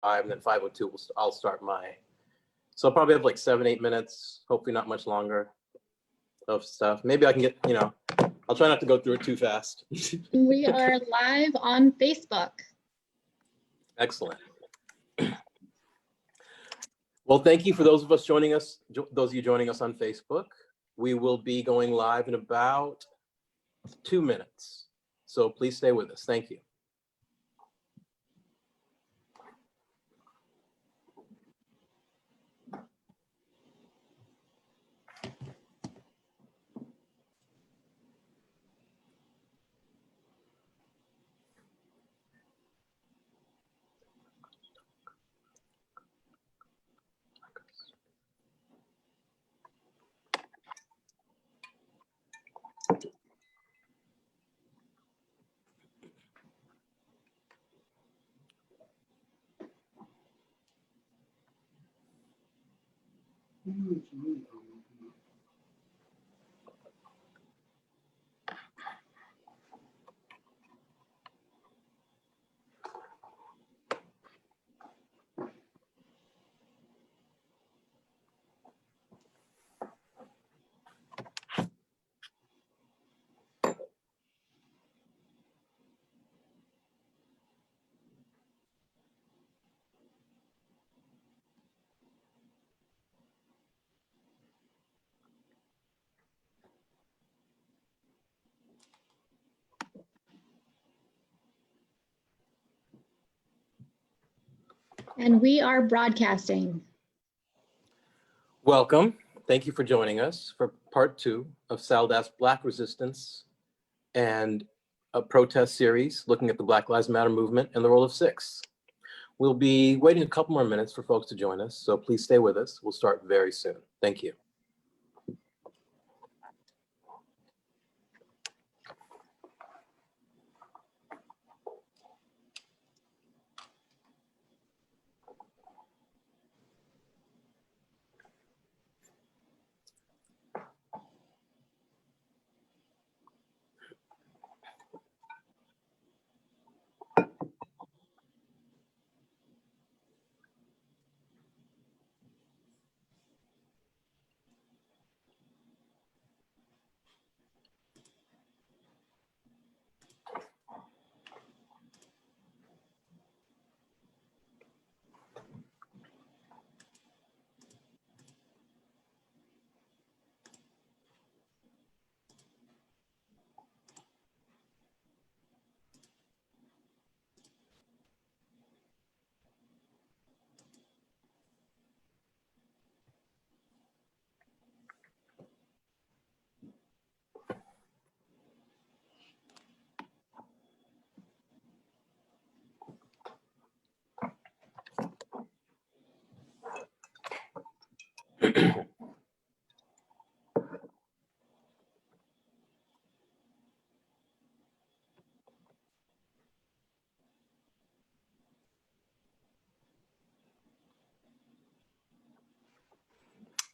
and then 5:02, I'll start my. So I'll probably have like 7-8 minutes, hopefully not much longer of stuff. Maybe I can get, I'll try not to go through it too fast. We are live on Facebook. Excellent. Well, thank you for those of you joining us on Facebook. We will be going live in about 2 minutes. So please stay with us. Thank you. And we are broadcasting. Welcome. Thank you for joining us for part 2 of SALDEF's Black Resistance and a protest series looking at the Black Lives Matter movement and the role of Sikhs. We'll be waiting a couple more minutes for folks to join us, so please stay with us. We'll start very soon. Thank you.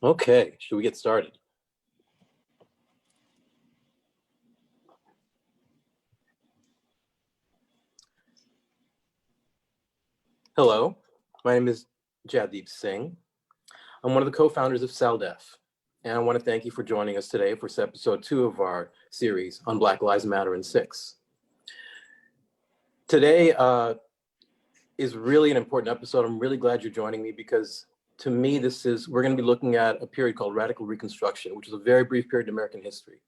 Okay, should we get started? Hello, my name is Jaddeep Singh. I'm one of the co-founders of SALDEF, and I want to thank you for joining us today for episode 2 of our series on Black Lives Matter and Sikhs. Today is really an important episode. I'm really glad you're joining me because to me, we're going to be looking at a period called Radical Reconstruction, which is a very brief period in American history.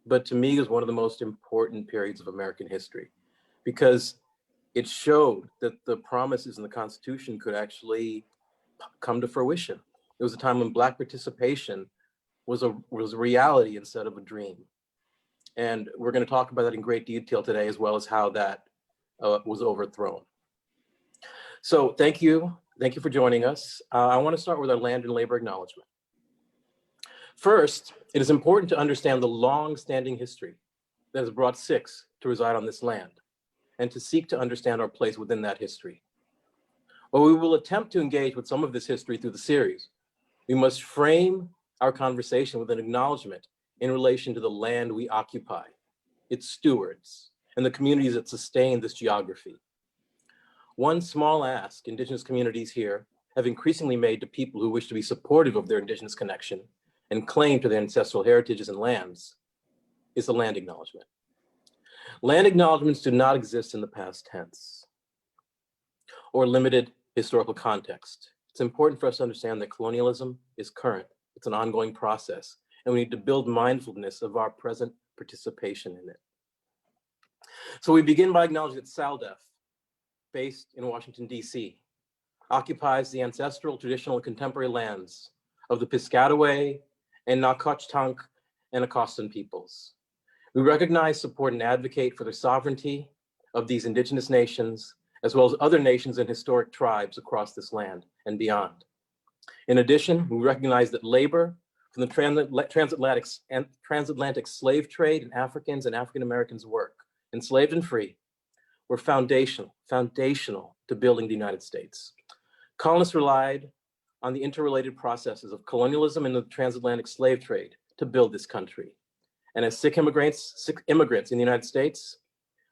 But to me, is one of the most important periods of American history because it showed that the promises in the Constitution could actually come to fruition. It was a time when Black participation was a reality instead of a dream. And we're going to talk about that in great detail today, as well as how that was overthrown. So thank you for joining us. I want to start with our land and labor acknowledgement. First, it is important to understand the long-standing history that has brought Sikhs to reside on this land and to seek to understand our place within that history. While we will attempt to engage with some of this history through the series, we must frame our conversation with an acknowledgement in relation to the land we occupy, its stewards, and the communities that sustain this geography. One small ask Indigenous communities here have increasingly made to people who wish to be supportive of their Indigenous connection and claim to their ancestral heritages and lands is the land acknowledgement. Land acknowledgements do not exist in the past tense or limited historical context. It's important for us to understand that colonialism is current. It's an ongoing process, and we need to build mindfulness of our present participation in it. So we begin by acknowledging that SALDEF, based in Washington, D.C., occupies the ancestral, traditional, and contemporary lands of the Piscataway and Nacotchtank and Acostan peoples. We recognize, support, and advocate for the sovereignty of these Indigenous nations, as well as other nations and historic tribes across this land and beyond. In addition, we recognize that labor from the transatlantic slave trade and Africans and African Americans' work, enslaved and free, were foundational to building the United States. Colonists relied on the interrelated processes of colonialism and the transatlantic slave trade to build this country. And as Sikh immigrants in the United States,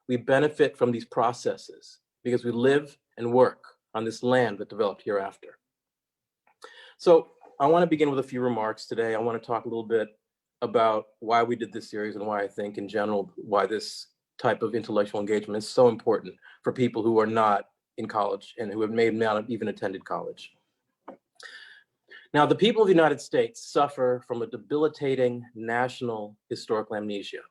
we benefit from these processes because we live and work on this land that developed hereafter. So I want to begin with a few remarks today. I want to talk a little bit about why we did this series and why I think in general, why this type of intellectual engagement is so important for people who are not in college and who have may not have even attended college. Now, the people of the United States suffer from a debilitating national historical amnesia.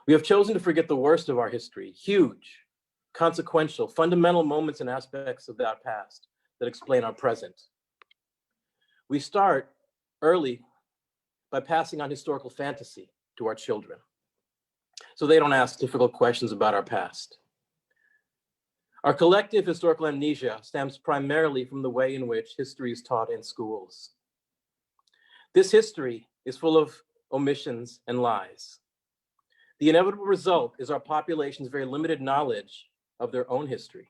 We have chosen to forget the worst of our history, huge, consequential, fundamental moments and aspects of that past that explain our present. We start early by passing on historical fantasy to our children, so they don't ask difficult questions about our past. Our collective historical amnesia stems primarily from the way in which history is taught in schools. This history is full of omissions and lies. The inevitable result is our population's very limited knowledge of their own history,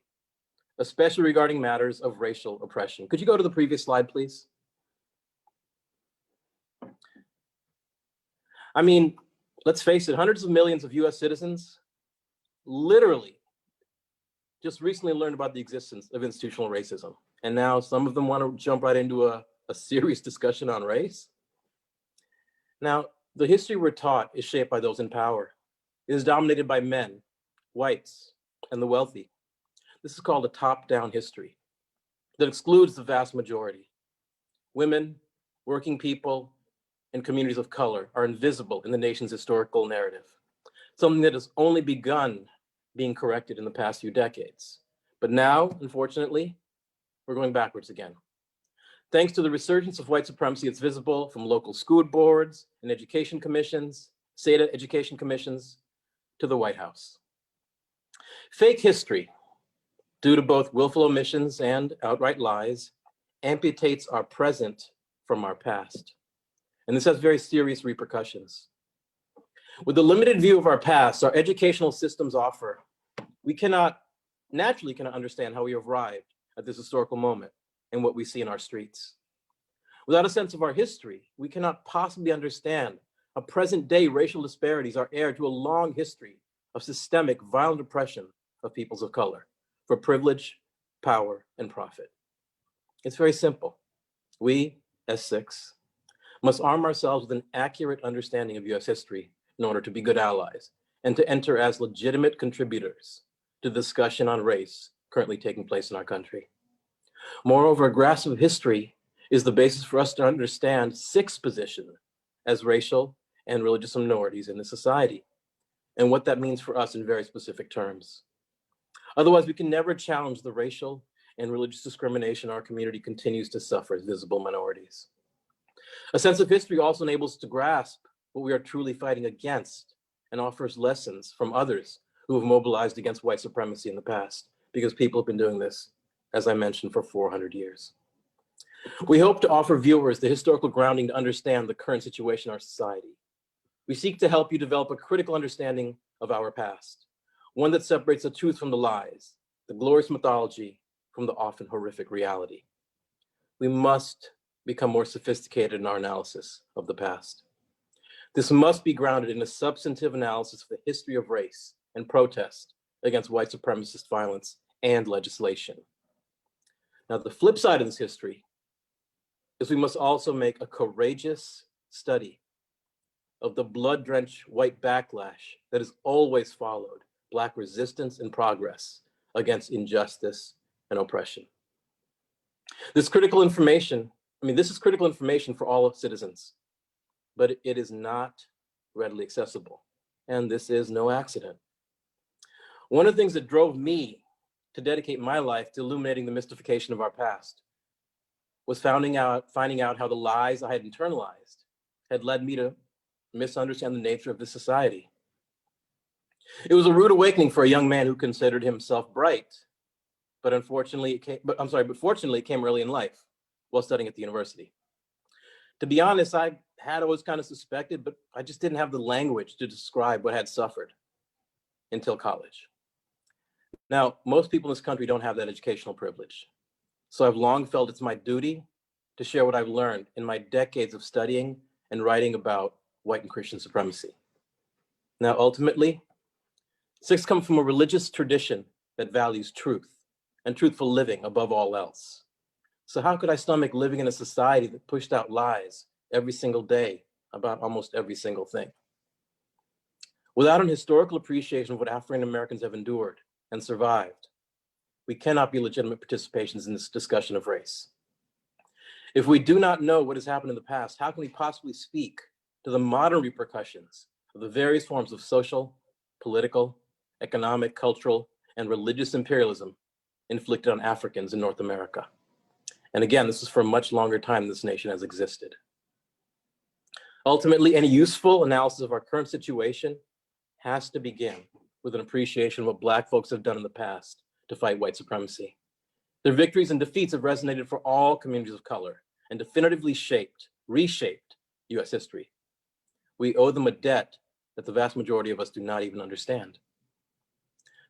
especially regarding matters of racial oppression. Could you go to the previous slide, please? I mean, let's face it, hundreds of millions of US citizens literally just recently learned about the existence of institutional racism. And now some of them want to jump right into a serious discussion on race. Now, the history we're taught is shaped by those in power. It is dominated by men, whites, and the wealthy. This is called a top-down history that excludes the vast majority. Women, working people, and communities of color are invisible in the nation's historical narrative, something that has only begun being corrected in the past few decades. But now, unfortunately, we're going backwards again. Thanks to the resurgence of white supremacy, it's visible from local school boards and education commissions, state education commissions, to the White House. Fake history, due to both willful omissions and outright lies, amputates our present from our past. And this has very serious repercussions. With the limited view of our past, our educational systems offer, we naturally cannot understand how we arrived at this historical moment and what we see in our streets. Without a sense of our history, we cannot possibly understand how present-day racial disparities are heir to a long history of systemic violent oppression of peoples of color for privilege, power, and profit. It's very simple. We, as Sikhs, must arm ourselves with an accurate understanding of US history in order to be good allies and to enter as legitimate contributors to the discussion on race currently taking place in our country. Moreover, a grasp of history is the basis for us to understand Sikhs' position as racial and religious minorities in the society and what that means for us in very specific terms. Otherwise, we can never challenge the racial and religious discrimination our community continues to suffer as visible minorities. A sense of history also enables us to grasp what we are truly fighting against and offers lessons from others who have mobilized against white supremacy in the past, because people have been doing this, as I mentioned, for 400 years. We hope to offer viewers the historical grounding to understand the current situation in our society. We seek to help you develop a critical understanding of our past, one that separates the truth from the lies, the glorious mythology from the often horrific reality. We must become more sophisticated in our analysis of the past. This must be grounded in a substantive analysis of the history of race and protest against white supremacist violence and legislation. Now, the flip side of this history is we must also make a courageous study of the blood-drenched white backlash that has always followed Black resistance and progress against injustice and oppression. This is critical information for all citizens, but it is not readily accessible. And this is no accident. One of the things that drove me to dedicate my life to illuminating the mystification of our past was finding out how the lies I had internalized had led me to misunderstand the nature of this society. It was a rude awakening for a young man who considered himself bright, but fortunately it came early in life while studying at the university. To be honest, I had always kind of suspected, but I just didn't have the language to describe what I had suffered until college. Now, most people in this country don't have that educational privilege. So I've long felt it's my duty to share what I've learned in my decades of studying and writing about white and Christian supremacy. Now, ultimately, Sikhs come from a religious tradition that values truth and truthful living above all else. So how could I stomach living in a society that pushed out lies every single day about almost every single thing? Without an historical appreciation of what African Americans have endured and survived, we cannot be legitimate participants in this discussion of race. If we do not know what has happened in the past, how can we possibly speak to the modern repercussions of the various forms of social, political, economic, cultural, and religious imperialism inflicted on Africans in North America? And again, this is for a much longer time this nation has existed. Ultimately, any useful analysis of our current situation has to begin with an appreciation of what Black folks have done in the past to fight white supremacy. Their victories and defeats have resonated for all communities of color and definitively reshaped US history. We owe them a debt that the vast majority of us do not even understand.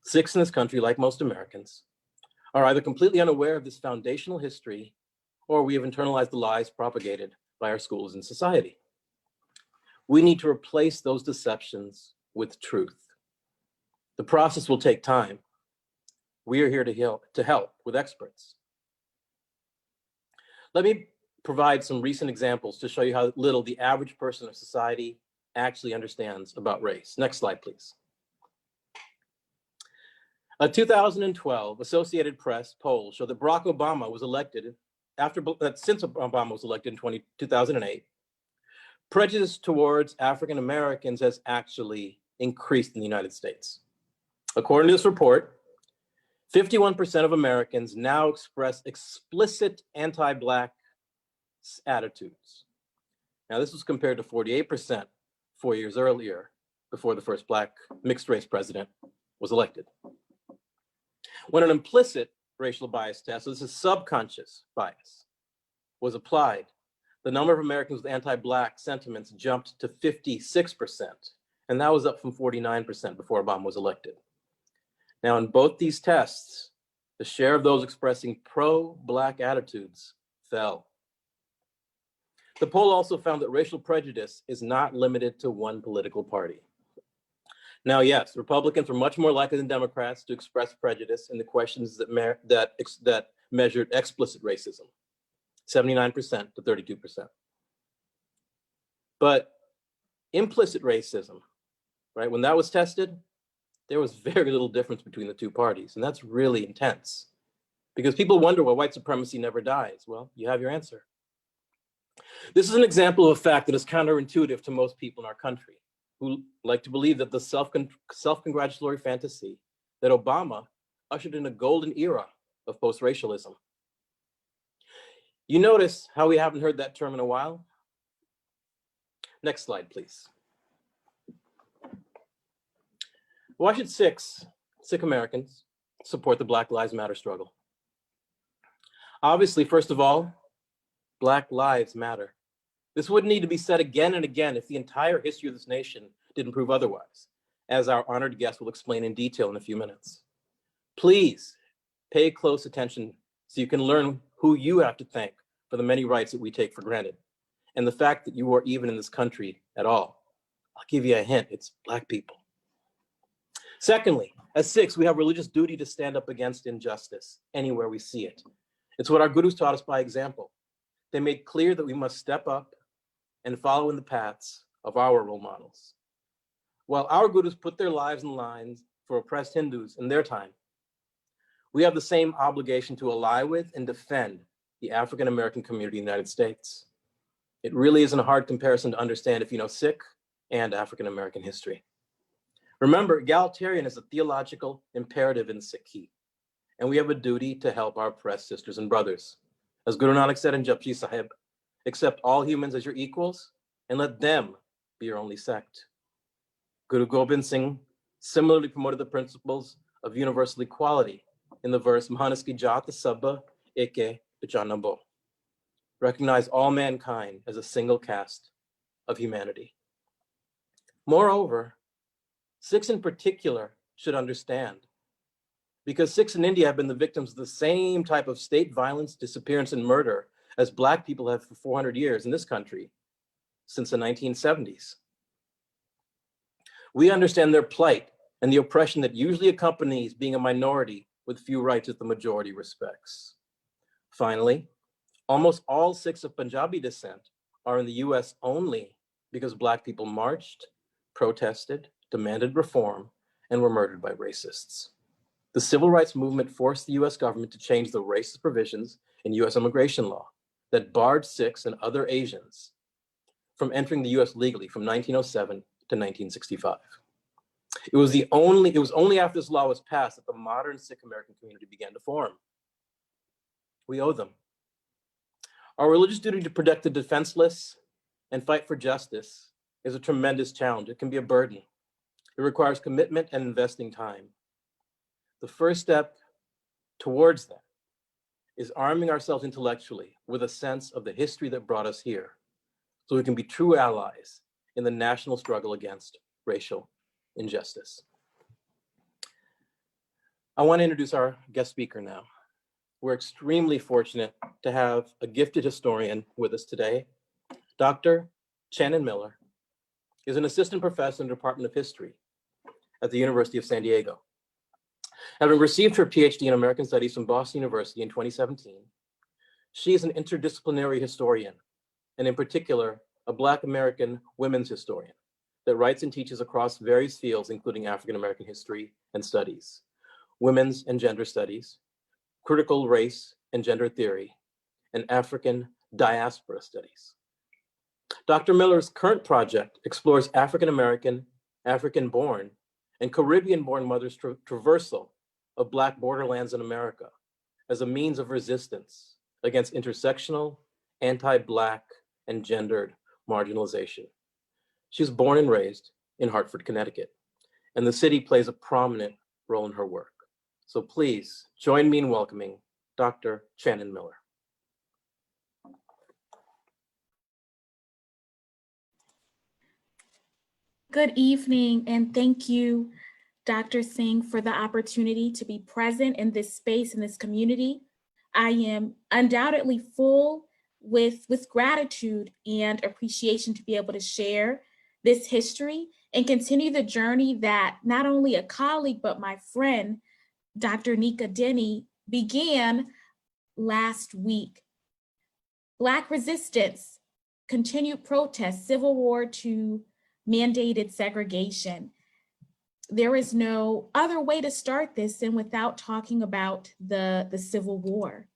Sikhs in this country, like most Americans, are either completely unaware of this foundational history, or we have internalized the lies propagated by our schools and society. We need to replace those deceptions with truth. The process will take time. We are here to help with experts. Let me provide some recent examples to show you how little the average person of society actually understands about race. Next slide, please. A 2012 Associated Press poll showed that Barack Obama was elected since Obama was elected in 2008, prejudice towards African Americans has actually increased in the United States. According to this report, 51% of Americans now express explicit anti-Black attitudes. Now, this was compared to 48% 4 years earlier, before the first Black mixed race president was elected. When an implicit racial bias test, so this is subconscious bias, was applied, the number of Americans with anti-Black sentiments jumped to 56%, and that was up from 49% before Obama was elected. Now, in both these tests, the share of those expressing pro-Black attitudes fell. The poll also found that racial prejudice is not limited to one political party. Now, yes, Republicans were much more likely than Democrats to express prejudice in the questions that measured explicit racism, 79% to 32%. But implicit racism, right, when that was tested, there was very little difference between the two parties. And that's really intense because people wonder why white supremacy never dies. Well, you have your answer. This is an example of a fact that is counterintuitive to most people in our country, who like to believe that the self-congratulatory fantasy that Obama ushered in a golden era of post-racialism. You notice how we haven't heard that term in a while? Next slide, please. Why should Sikh Americans support the Black Lives Matter struggle? Obviously, first of all, Black lives matter. This wouldn't need to be said again and again if the entire history of this nation didn't prove otherwise, as our honored guest will explain in detail in a few minutes. Please pay close attention so you can learn who you have to thank for the many rights that we take for granted, and the fact that you are even in this country at all. I'll give you a hint, it's Black people. Secondly, as Sikhs, we have religious duty to stand up against injustice anywhere we see it. It's what our gurus taught us by example. They made clear that we must step up and follow in the paths of our role models. While our gurus put their lives in lines for oppressed Hindus in their time, we have the same obligation to ally with and defend the African American community in the United States. It really isn't a hard comparison to understand if you know Sikh and African American history. Remember, egalitarian is a theological imperative in Sikhi, and we have a duty to help our oppressed sisters and brothers. As Guru Nanak said in Japji Sahib, accept all humans as your equals and let them be your only sect. Guru Gobind Singh similarly promoted the principles of universal equality in the verse, Mahanaski Jata Sabba Eke Pichanabo. Recognize all mankind as a single caste of humanity. Moreover, Sikhs in particular should understand, because Sikhs in India have been the victims of the same type of state violence, disappearance, and murder as Black people have for 400 years in this country since the 1970s. We understand their plight and the oppression that usually accompanies being a minority with few rights that the majority respects. Finally, almost all Sikhs of Punjabi descent are in the US only because Black people marched, protested, demanded reform, and were murdered by racists. The civil rights movement forced the US government to change the racist provisions in US immigration law that barred Sikhs and other Asians from entering the US legally from 1907 to 1965. It was only after this law was passed that the modern Sikh American community began to form. We owe them. Our religious duty to protect the defenseless and fight for justice is a tremendous challenge. It can be a burden. It requires commitment and investing time. The first step towards that is arming ourselves intellectually with a sense of the history that brought us here, so we can be true allies in the national struggle against racial injustice. I want to introduce our guest speaker now. We're extremely fortunate to have a gifted historian with us today. Dr. Channon Miller is an assistant professor in the Department of History at the University of San Diego. Having received her PhD in American Studies from Boston University in 2017, she is an interdisciplinary historian, and in particular, a Black American women's historian that writes and teaches across various fields, including African American history and studies, women's and gender studies, critical race and gender theory, and African diaspora studies. Dr. Miller's current project explores African American, African-born, and Caribbean-born mothers' traversal of Black borderlands in America as a means of resistance against intersectional, anti-Black, and gendered marginalization. She was born and raised in Hartford, Connecticut, and the city plays a prominent role in her work. So please join me in welcoming Dr. Channon Miller. Good evening, and thank you, Dr. Singh, for the opportunity to be present in this space, in this community. I am undoubtedly full with gratitude and appreciation to be able to share this history and continue the journey that not only a colleague, but my friend, Dr. Nika Denny, began last week. Black resistance, continued protests, civil war to mandated segregation. There is no other way to start this than without talking about the Civil War.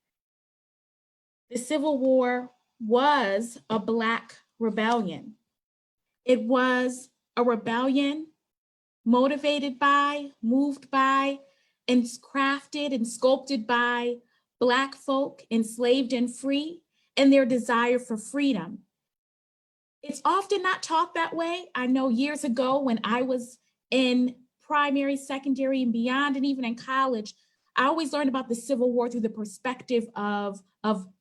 The Civil War was a Black rebellion. It was a rebellion motivated by, moved by, and crafted and sculpted by Black folk enslaved and free and their desire for freedom. It's often not taught that way. I know years ago when I was in primary, secondary, and beyond, and even in college, I always learned about the Civil War through the perspective of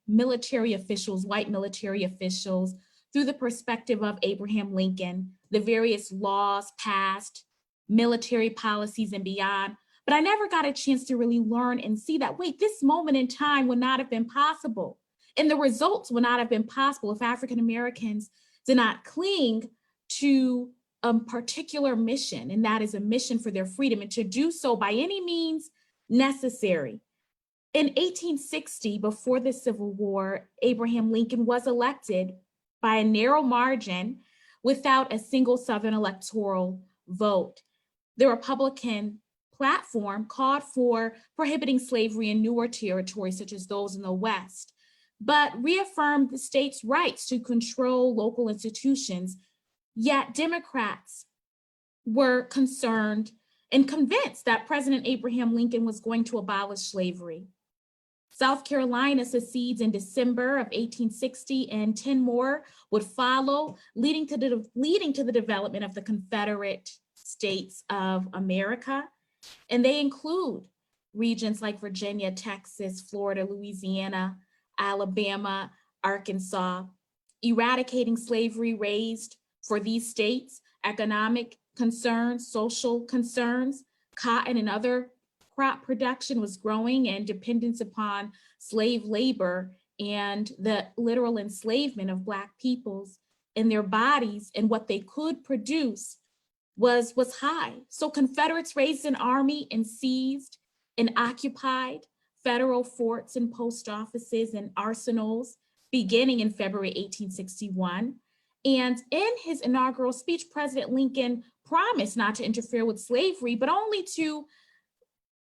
military officials, white military officials, through the perspective of Abraham Lincoln, the various laws passed, military policies, and beyond. But I never got a chance to really learn and see that, wait, this moment in time would not have been possible. And the results would not have been possible if African Americans did not cling to a particular mission, and that is a mission for their freedom, and to do so by any means necessary. In 1860, before the Civil War, Abraham Lincoln was elected by a narrow margin without a single Southern electoral vote. The Republican platform called for prohibiting slavery in newer territories, such as those in the West, but reaffirmed the state's rights to control local institutions. Yet Democrats were concerned and convinced that President Abraham Lincoln was going to abolish slavery. South Carolina secedes in December of 1860, and 10 more would follow, leading to the development of the Confederate States of America. And they include regions like Virginia, Texas, Florida, Louisiana, Alabama, Arkansas. Eradicating slavery raised for these states economic concerns, social concerns. Cotton and other crop production was growing, and dependence upon slave labor and the literal enslavement of Black peoples in their bodies and what they could produce was high. So Confederates raised an army and seized and occupied federal forts and post offices and arsenals beginning in February 1861. And in his inaugural speech, President Lincoln promised not to interfere with slavery, but only to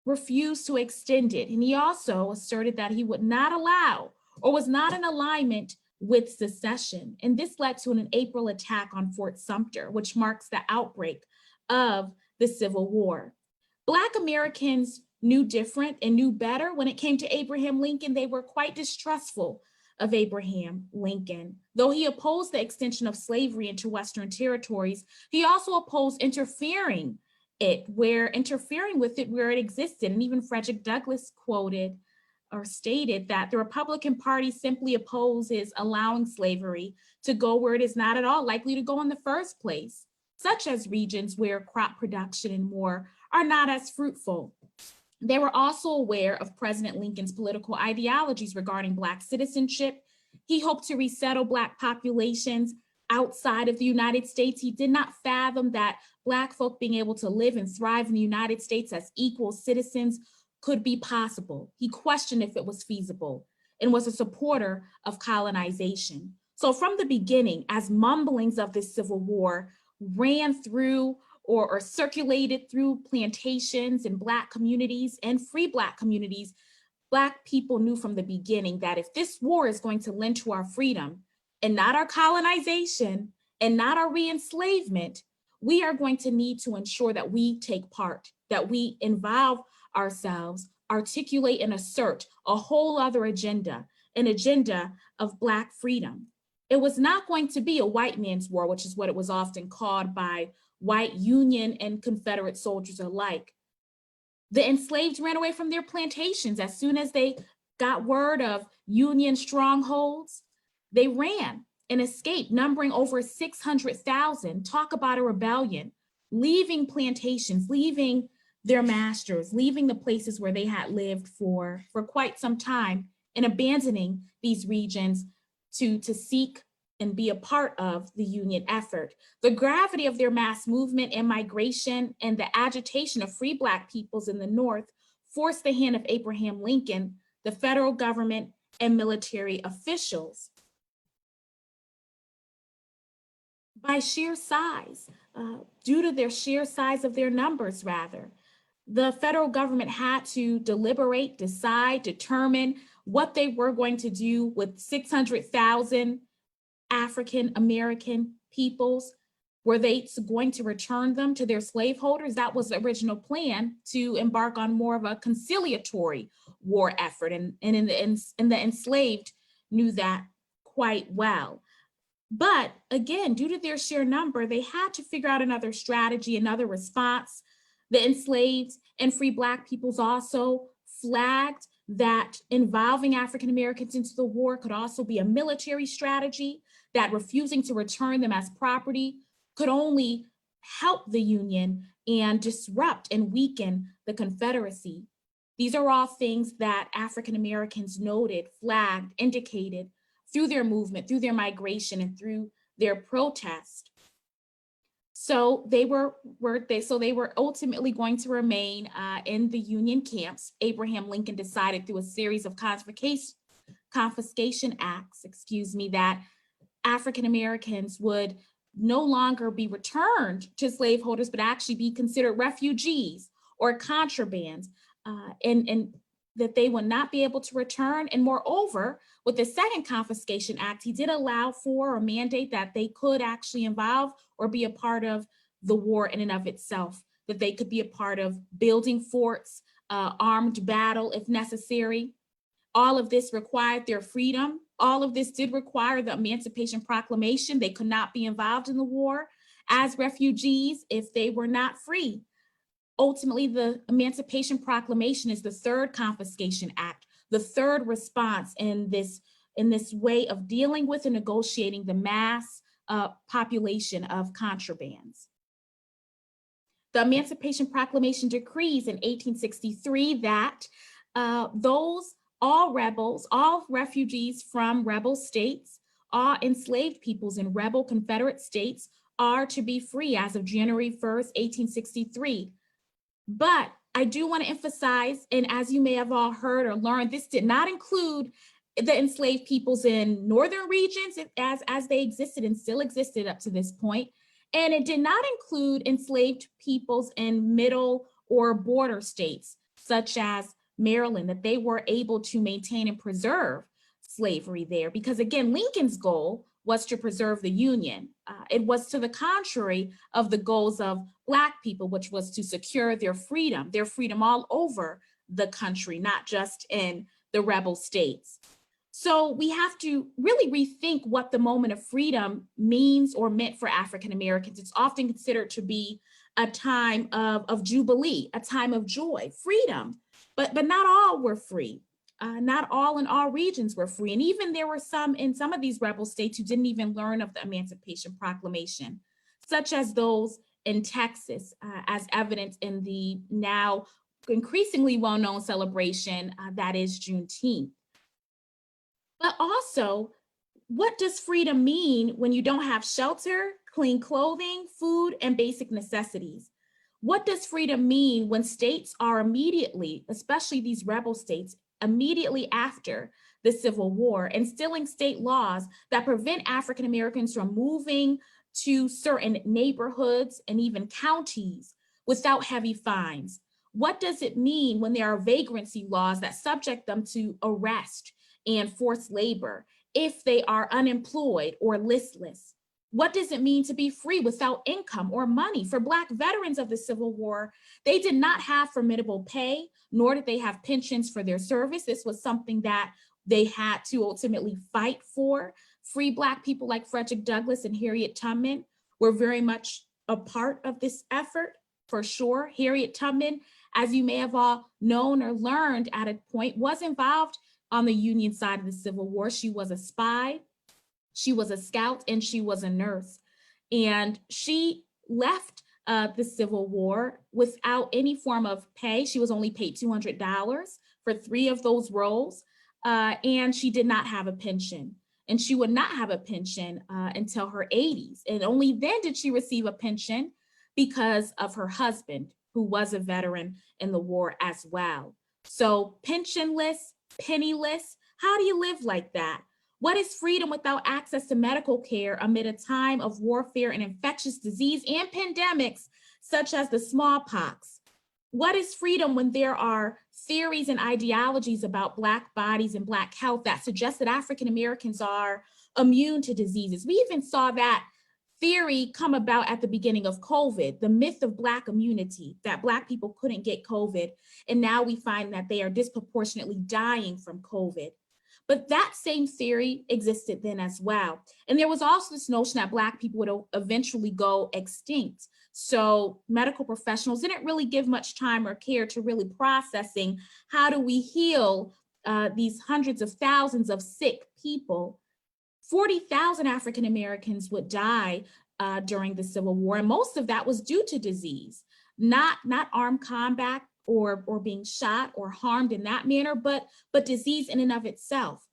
refuse to extend it. And he also asserted that he would not allow or was not in alignment with secession. And this led to an April attack on Fort Sumter, which marks the outbreak of the Civil War. Black Americans knew different and knew better when it came to Abraham Lincoln. They were quite distrustful of Abraham Lincoln. Though he opposed the extension of slavery into Western territories, he also opposed interfering with it where it existed. And even Frederick Douglass quoted or stated that the Republican Party simply opposes allowing slavery to go where it is not at all likely to go in the first place, such as regions where crop production and more are not as fruitful. They were also aware of President Lincoln's political ideologies regarding Black citizenship. He hoped to resettle Black populations outside of the United States. He did not fathom that Black folk being able to live and thrive in the United States as equal citizens could be possible. He questioned if it was feasible and was a supporter of colonization. So from the beginning, as mumblings of this Civil War ran through or circulated through plantations and Black communities and free Black communities, Black people knew from the beginning that if this war is going to lend to our freedom and not our colonization and not our re-enslavement, we are going to need to ensure that we take part, that we involve ourselves, articulate and assert a whole other agenda, an agenda of Black freedom. It was not going to be a white man's war, which is what it was often called by white Union and Confederate soldiers alike. The enslaved ran away from their plantations as soon as they got word of Union strongholds. They ran and escaped, numbering over 600,000. Talk about a rebellion, leaving plantations, leaving their masters, leaving the places where they had lived for quite some time, and abandoning these regions to seek and be a part of the Union effort. The gravity of their mass movement and migration and the agitation of free Black peoples in the North forced the hand of Abraham Lincoln, the federal government, and military officials. By sheer size, due to their sheer size of their numbers rather, the federal government had to deliberate, decide, determine what they were going to do with 600,000 African American peoples. Were they going to return them to their slaveholders? That was the original plan, to embark on more of a conciliatory war effort. And the enslaved knew that quite well. But again, due to their sheer number, they had to figure out another strategy, another response. The enslaved and free Black peoples also flagged that involving African Americans into the war could also be a military strategy, that refusing to return them as property could only help the Union and disrupt and weaken the Confederacy. These are all things that African Americans noted, flagged, indicated through their movement, through their migration, and through their protest. So they were ultimately going to remain in the Union camps. Abraham Lincoln decided through a series of confiscation acts, that African Americans would no longer be returned to slaveholders, but actually be considered refugees or contrabands, and that they would not be able to return. And moreover, with the second confiscation act, he did allow for or mandate that they could actually involve or be a part of the war in and of itself, that they could be a part of building forts, armed battle if necessary. All of this required their freedom. All of this did require the Emancipation Proclamation. They could not be involved in the war as refugees if they were not free. Ultimately, the Emancipation Proclamation is the third confiscation act, the third response in this way of dealing with and negotiating the mass population of contrabands. The Emancipation Proclamation decrees in 1863 that all rebels, all refugees from rebel states, all enslaved peoples in rebel Confederate states are to be free as of January 1st, 1863. But I do want to emphasize, and as you may have all heard or learned, this did not include the enslaved peoples in northern regions as they existed and still existed up to this point. And it did not include enslaved peoples in middle or border states, such as Maryland, that they were able to maintain and preserve slavery there. Because again, Lincoln's goal was to preserve the Union. It was to the contrary of the goals of Black people, which was to secure their freedom all over the country, not just in the rebel states. So we have to really rethink what the moment of freedom means or meant for African Americans. It's often considered to be a time of jubilee, a time of joy, freedom, but not all were free. Not all in all regions were free. And even there were some in some of these rebel states who didn't even learn of the Emancipation Proclamation, such as those in Texas, as evident in the now increasingly well-known celebration that is Juneteenth. But also, what does freedom mean when you don't have shelter, clean clothing, food, and basic necessities? What does freedom mean when states are immediately, especially these rebel states, immediately after the Civil War, instilling state laws that prevent African Americans from moving to certain neighborhoods and even counties without heavy fines? What does it mean when there are vagrancy laws that subject them to arrest and forced labor if they are unemployed or listless? What does it mean to be free without income or money? For Black veterans of the Civil War, they did not have formidable pay, nor did they have pensions for their service. This was something that they had to ultimately fight for. Free Black people like Frederick Douglass and Harriet Tubman were very much a part of this effort, for sure. Harriet Tubman, as you may have all known or learned at a point, was involved on the Union side of the Civil War. She was a spy, she was a scout, and she was a nurse. And she left the Civil War without any form of pay. She was only paid $200 for 3 of those roles, and she did not have a pension. And she would not have a pension until her 80s. And only then did she receive a pension because of her husband, who was a veteran in the war as well. So pensionless, penniless, how do you live like that? What is freedom without access to medical care amid a time of warfare and infectious disease and pandemics such as the smallpox? What is freedom when there are theories and ideologies about Black bodies and Black health that suggest that African Americans are immune to diseases? We even saw that theory come about at the beginning of COVID, the myth of Black immunity, that Black people couldn't get COVID. And now we find that they are disproportionately dying from COVID. But that same theory existed then as well. And there was also this notion that Black people would eventually go extinct. So medical professionals didn't really give much time or care to really processing how do we heal these hundreds of thousands of sick people. 40,000 African Americans would die during the Civil War, and most of that was due to disease, not armed combat or being shot or harmed in that manner, but disease in and of itself.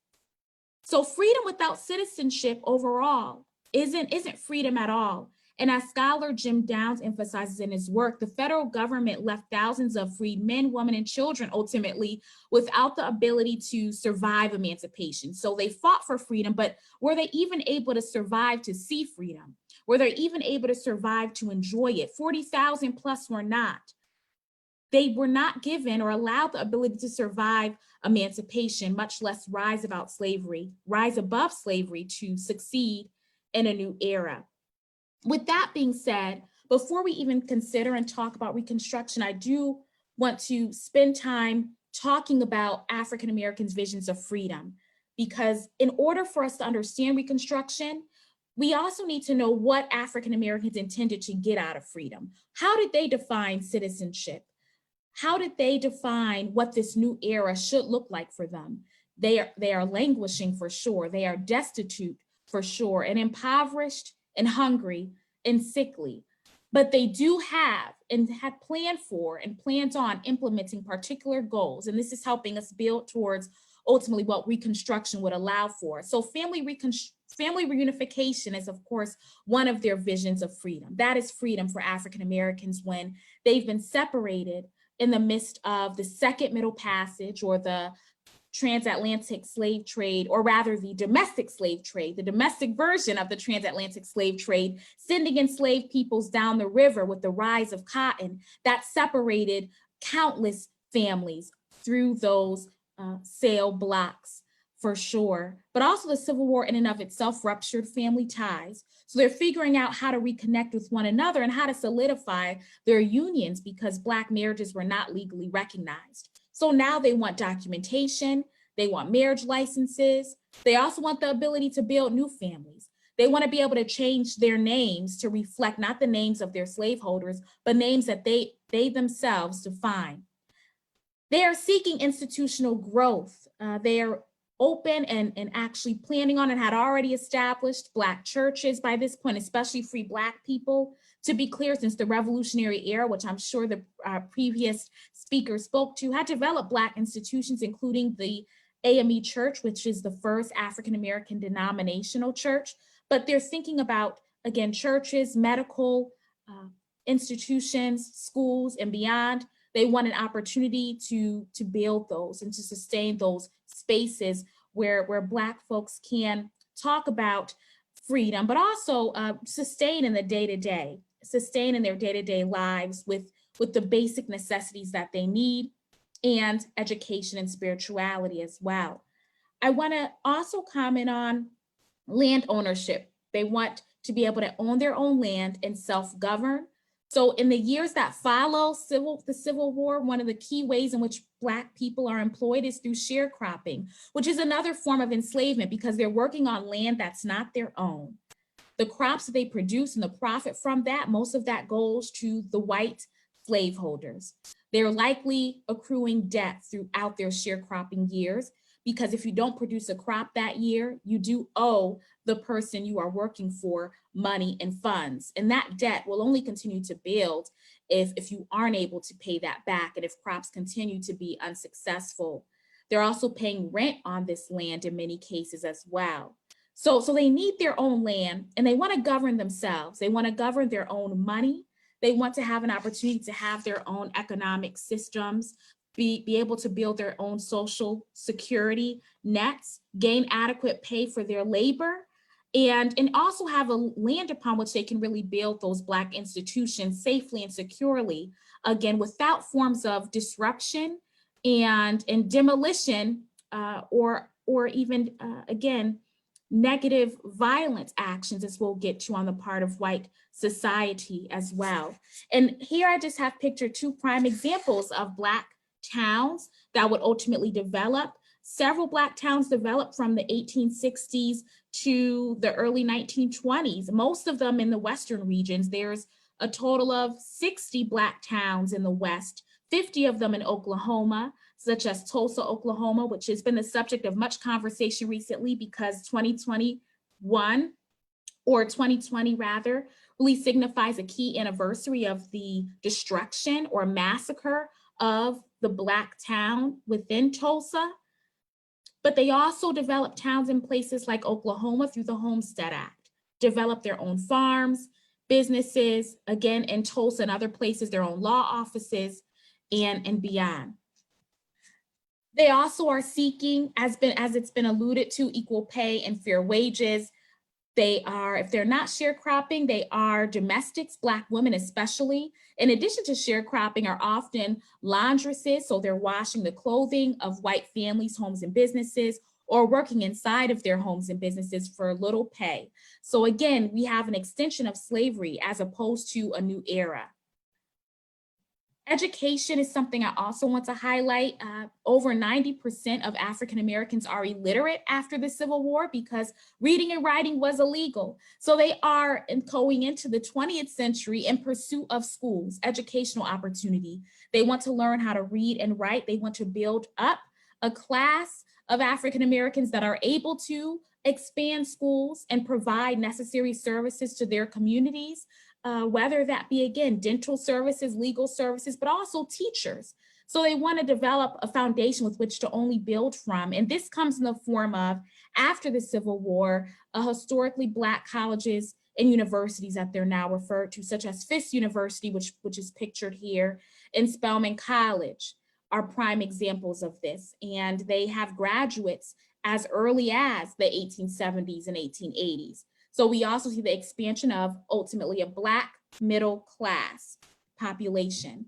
So freedom without citizenship overall isn't freedom at all. And as scholar Jim Downs emphasizes in his work, the federal government left thousands of freed men, women, and children ultimately without the ability to survive emancipation. So they fought for freedom, but were they even able to survive to see freedom? Were they even able to survive to enjoy it? 40,000 plus were not. They were not given or allowed the ability to survive emancipation, much less rise above slavery to succeed in a new era. With that being said, before we even consider and talk about Reconstruction, I do want to spend time talking about African Americans' visions of freedom, because in order for us to understand Reconstruction, we also need to know what African Americans intended to get out of freedom. How did they define citizenship? How did they define what this new era should look like for them? They are languishing for sure. They are destitute for sure, and impoverished and hungry and sickly. But they do have and had planned for and planned on implementing particular goals. And this is helping us build towards ultimately what Reconstruction would allow for. So family reunification is, of course, one of their visions of freedom. That is freedom for African Americans when they've been separated in the midst of the Second Middle Passage, or the transatlantic slave trade, or rather the domestic slave trade, the domestic version of the transatlantic slave trade, sending enslaved peoples down the river with the rise of cotton that separated countless families through those sail blocks for sure. But also the Civil War in and of itself ruptured family ties. So they're figuring out how to reconnect with one another and how to solidify their unions, because Black marriages were not legally recognized. So now they want documentation, they want marriage licenses, they also want the ability to build new families. They want to be able to change their names to reflect not the names of their slaveholders, but names that they themselves define. They are seeking institutional growth. They are open and actually planning on and had already established Black churches by this point, especially free Black people. To be clear, since the Revolutionary era, which I'm sure the previous speaker spoke to, had developed Black institutions, including the AME Church, which is the first African-American denominational church. But they're thinking about, again, churches, medical institutions, schools, and beyond. They want an opportunity to build those and to sustain those spaces where Black folks can talk about freedom, but also sustain in the day-to-day, sustain in their day-to-day lives with the basic necessities that they need, and education and spirituality as well. I want to also comment on land ownership. They want to be able to own their own land and self-govern. So in the years that follow the Civil War, one of the key ways in which Black people are employed is through sharecropping, which is another form of enslavement because they're working on land that's not their own. The crops that they produce and the profit from that, most of that goes to the white slaveholders. They're likely accruing debt throughout their sharecropping years, because if you don't produce a crop that year, you do owe the person you are working for money and funds. And that debt will only continue to build if you aren't able to pay that back and if crops continue to be unsuccessful. They're also paying rent on this land in many cases as well. So they need their own land and they want to govern themselves. They want to govern their own money. They want to have an opportunity to have their own economic systems, be able to build their own social security nets, gain adequate pay for their labor, and also have a land upon which they can really build those Black institutions safely and securely, again, without forms of disruption and demolition or even, again, negative violent actions, as we'll get to on the part of white society as well. And here I just have pictured two prime examples of Black towns that would ultimately develop. Several Black towns developed from the 1860s to the early 1920s, most of them in the Western regions. There's a total of 60 Black towns in the West, 50 of them in Oklahoma, such as Tulsa, Oklahoma, which has been the subject of much conversation recently because 2021, or 2020 rather, really signifies a key anniversary of the destruction or massacre of the Black town within Tulsa. But they also developed towns in places like Oklahoma through the Homestead Act, developed their own farms, businesses, again, in Tulsa and other places, their own law offices, and beyond. They also are seeking, as it's been alluded to, equal pay and fair wages. They are, if they're not sharecropping, they are domestics, Black women especially. In addition to sharecropping, are often laundresses, so they're washing the clothing of white families' homes and businesses, or working inside of their homes and businesses for little pay. So again, we have an extension of slavery as opposed to a new era. Education is something I also want to highlight. Over 90% of African Americans are illiterate after the Civil War because reading and writing was illegal. So they are going into the 20th century in pursuit of schools, educational opportunity. They want to learn how to read and write. They want to build up a class of African Americans that are able to expand schools and provide necessary services to their communities. Whether that be, again, dental services, legal services, but also teachers. So they want to develop a foundation with which to only build from. And this comes in the form of, after the Civil War, historically Black colleges and universities that they're now referred to, such as Fisk University, which is pictured here, and Spelman College are prime examples of this. And they have graduates as early as the 1870s and 1880s. So we also see the expansion of ultimately a Black middle class population.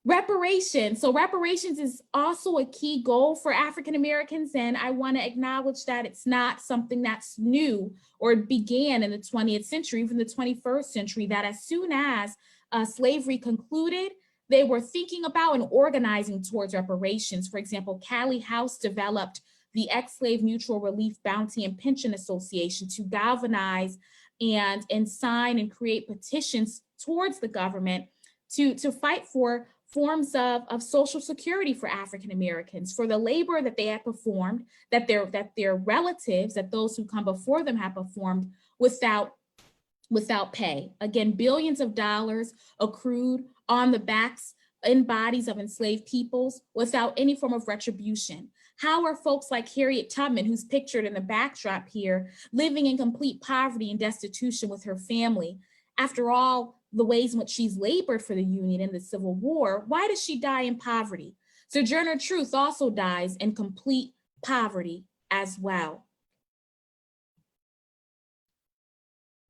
Reparations. So reparations is also a key goal for African Americans, and I want to acknowledge that it's not something that's new or began in the 20th century, even the 21st century, that as soon as slavery concluded, they were thinking about and organizing towards reparations. For example, Callie House developed the Ex-Slave Mutual Relief Bounty and Pension Association to galvanize and sign and create petitions towards the government to fight for forms of Social Security for African Americans, for the labor that they had performed, that their relatives, that those who come before them have performed without pay. Again, billions of dollars accrued on the backs and bodies of enslaved peoples without any form of retribution. How are folks like Harriet Tubman, who's pictured in the backdrop here, living in complete poverty and destitution with her family? After all the ways in which she's labored for the Union in the Civil War, why does she die in poverty? Sojourner Truth also dies in complete poverty as well.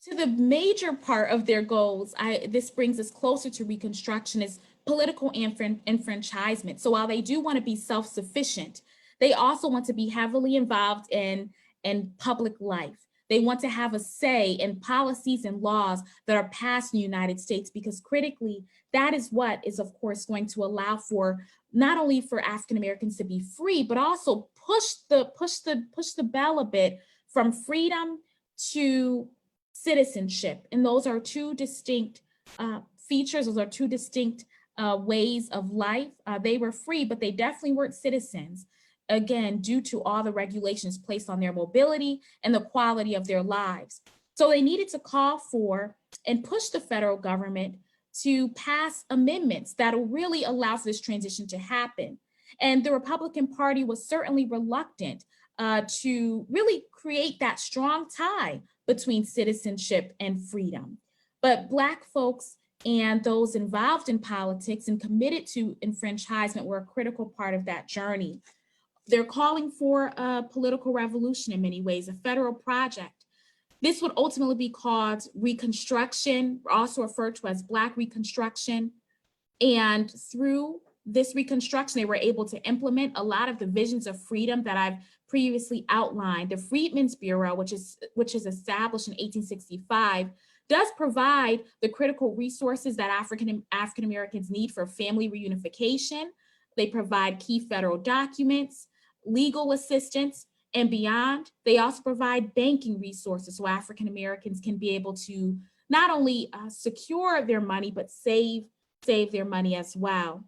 To the major part of their goals, this brings us closer to Reconstruction, is political enfranchisement. So while they do want to be self-sufficient, they also want to be heavily involved in public life. They want to have a say in policies and laws that are passed in the United States, because critically, that is what is, of course, going to allow for not only for African Americans to be free, but also push the bell a bit from freedom to citizenship. And those are two distinct features. Those are two distinct ways of life. They were free, but they definitely weren't citizens. Again, due to all the regulations placed on their mobility and the quality of their lives. So they needed to call for and push the federal government to pass amendments that will really allow for this transition to happen. And the Republican Party was certainly reluctant to really create that strong tie between citizenship and freedom. But Black folks and those involved in politics and committed to enfranchisement were a critical part of that journey. They're calling for a political revolution in many ways, a federal project. This would ultimately be called Reconstruction, also referred to as Black Reconstruction. And through this Reconstruction, they were able to implement a lot of the visions of freedom that I've previously outlined. The Freedmen's Bureau, which is established in 1865, does provide the critical resources that African Americans need for family reunification. They provide key federal documents, legal assistance, and beyond. They also provide banking resources so African Americans can be able to not only secure their money, but save their money as well.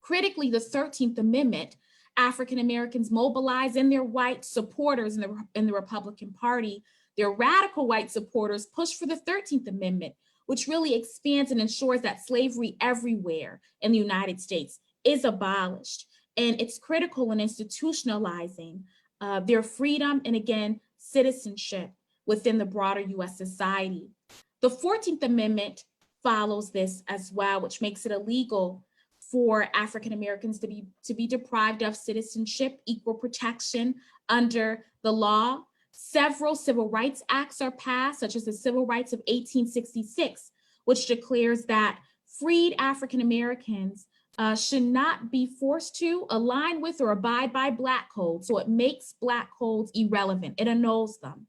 Critically, the 13th Amendment, African Americans mobilized and their white supporters in the Republican Party, their radical white supporters pushed for the 13th Amendment, which really expands and ensures that slavery everywhere in the United States is abolished. And it's critical in institutionalizing their freedom and, again, citizenship within the broader US society. The 14th Amendment follows this as well, which makes it illegal for African Americans to be deprived of citizenship, equal protection under the law. Several civil rights acts are passed, such as the Civil Rights of 1866, which declares that freed African Americans should not be forced to align with or abide by Black codes. So it makes Black codes irrelevant. It annuls them.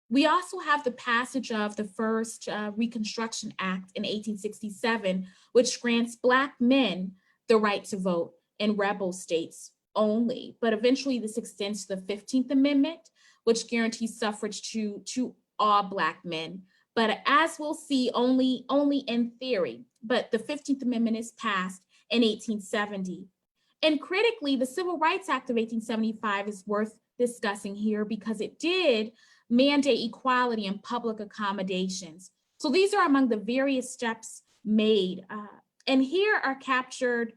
We also have the passage of the first Reconstruction Act in 1867, which grants Black men the right to vote in rebel states only. But eventually this extends to the 15th Amendment, which guarantees suffrage to all Black men. But as we'll see, only in theory. But the 15th Amendment is passed in 1870. And critically, the Civil Rights Act of 1875 is worth discussing here because it did mandate equality in public accommodations. So these are among the various steps made. And here I captured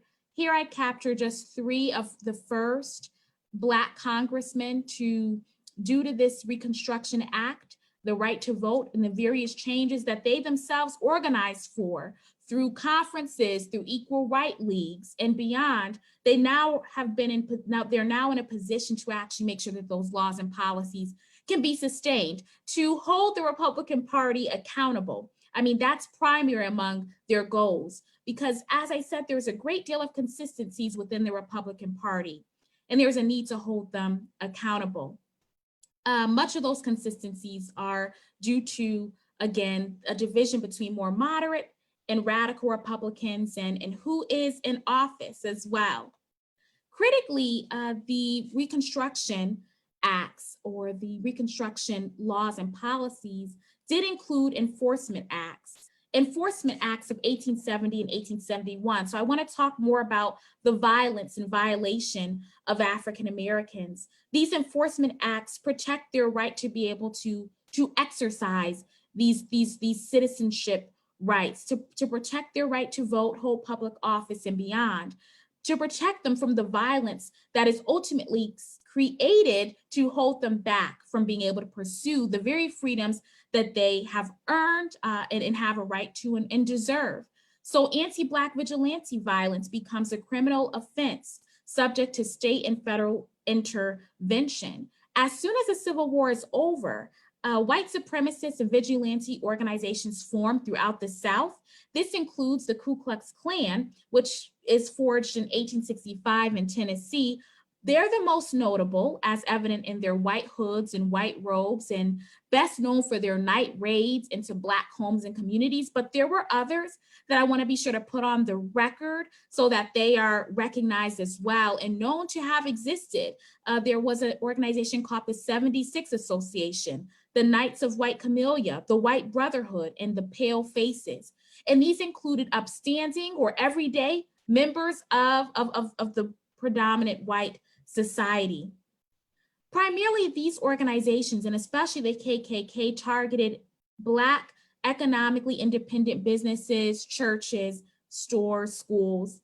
just 3 of the first Black congressmen to, due to this Reconstruction Act, the right to vote, and the various changes that they themselves organized for through conferences, through equal right leagues and beyond. They now they're now in a position to actually make sure that those laws and policies can be sustained, to hold the Republican Party accountable. I mean, that's primary among their goals, because as I said, there's a great deal of consistencies within the Republican Party, and there's a need to hold them accountable. Much of those consistencies are due to, again, a division between more moderate and radical Republicans and who is in office as well. Critically, the Reconstruction Acts or the Reconstruction laws and policies did include enforcement acts of 1870 and 1871. So I want to talk more about the violence and violation of African Americans. These enforcement acts protect their right to be able to exercise these citizenship rights, to protect their right to vote, hold public office, and beyond, to protect them from the violence that is ultimately created to hold them back from being able to pursue the very freedoms that they have earned and have a right to and deserve. So anti-Black vigilante violence becomes a criminal offense subject to state and federal intervention. As soon as the Civil War is over, white supremacist and vigilante organizations formed throughout the South. This includes the Ku Klux Klan, which is forged in 1865 in Tennessee. They're the most notable, as evident in their white hoods and white robes, and best known for their night raids into Black homes and communities. But there were others that I want to be sure to put on the record so that they are recognized as well and known to have existed. There was an organization called the 76 Association, the Knights of White Camellia, the White Brotherhood, and the Pale Faces. And these included upstanding or everyday members of the predominant white society. Primarily, these organizations, and especially the KKK, targeted Black economically independent businesses, churches, stores, schools,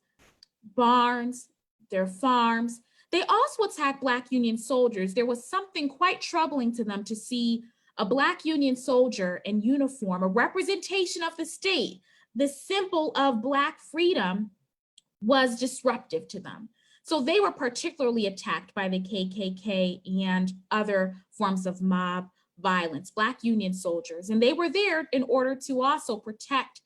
barns, their farms. They also attacked Black Union soldiers. There was something quite troubling to them to see a Black Union soldier in uniform, a representation of the state, the symbol of Black freedom, was disruptive to them. So they were particularly attacked by the KKK and other forms of mob violence, Black Union soldiers. And they were there in order to also protect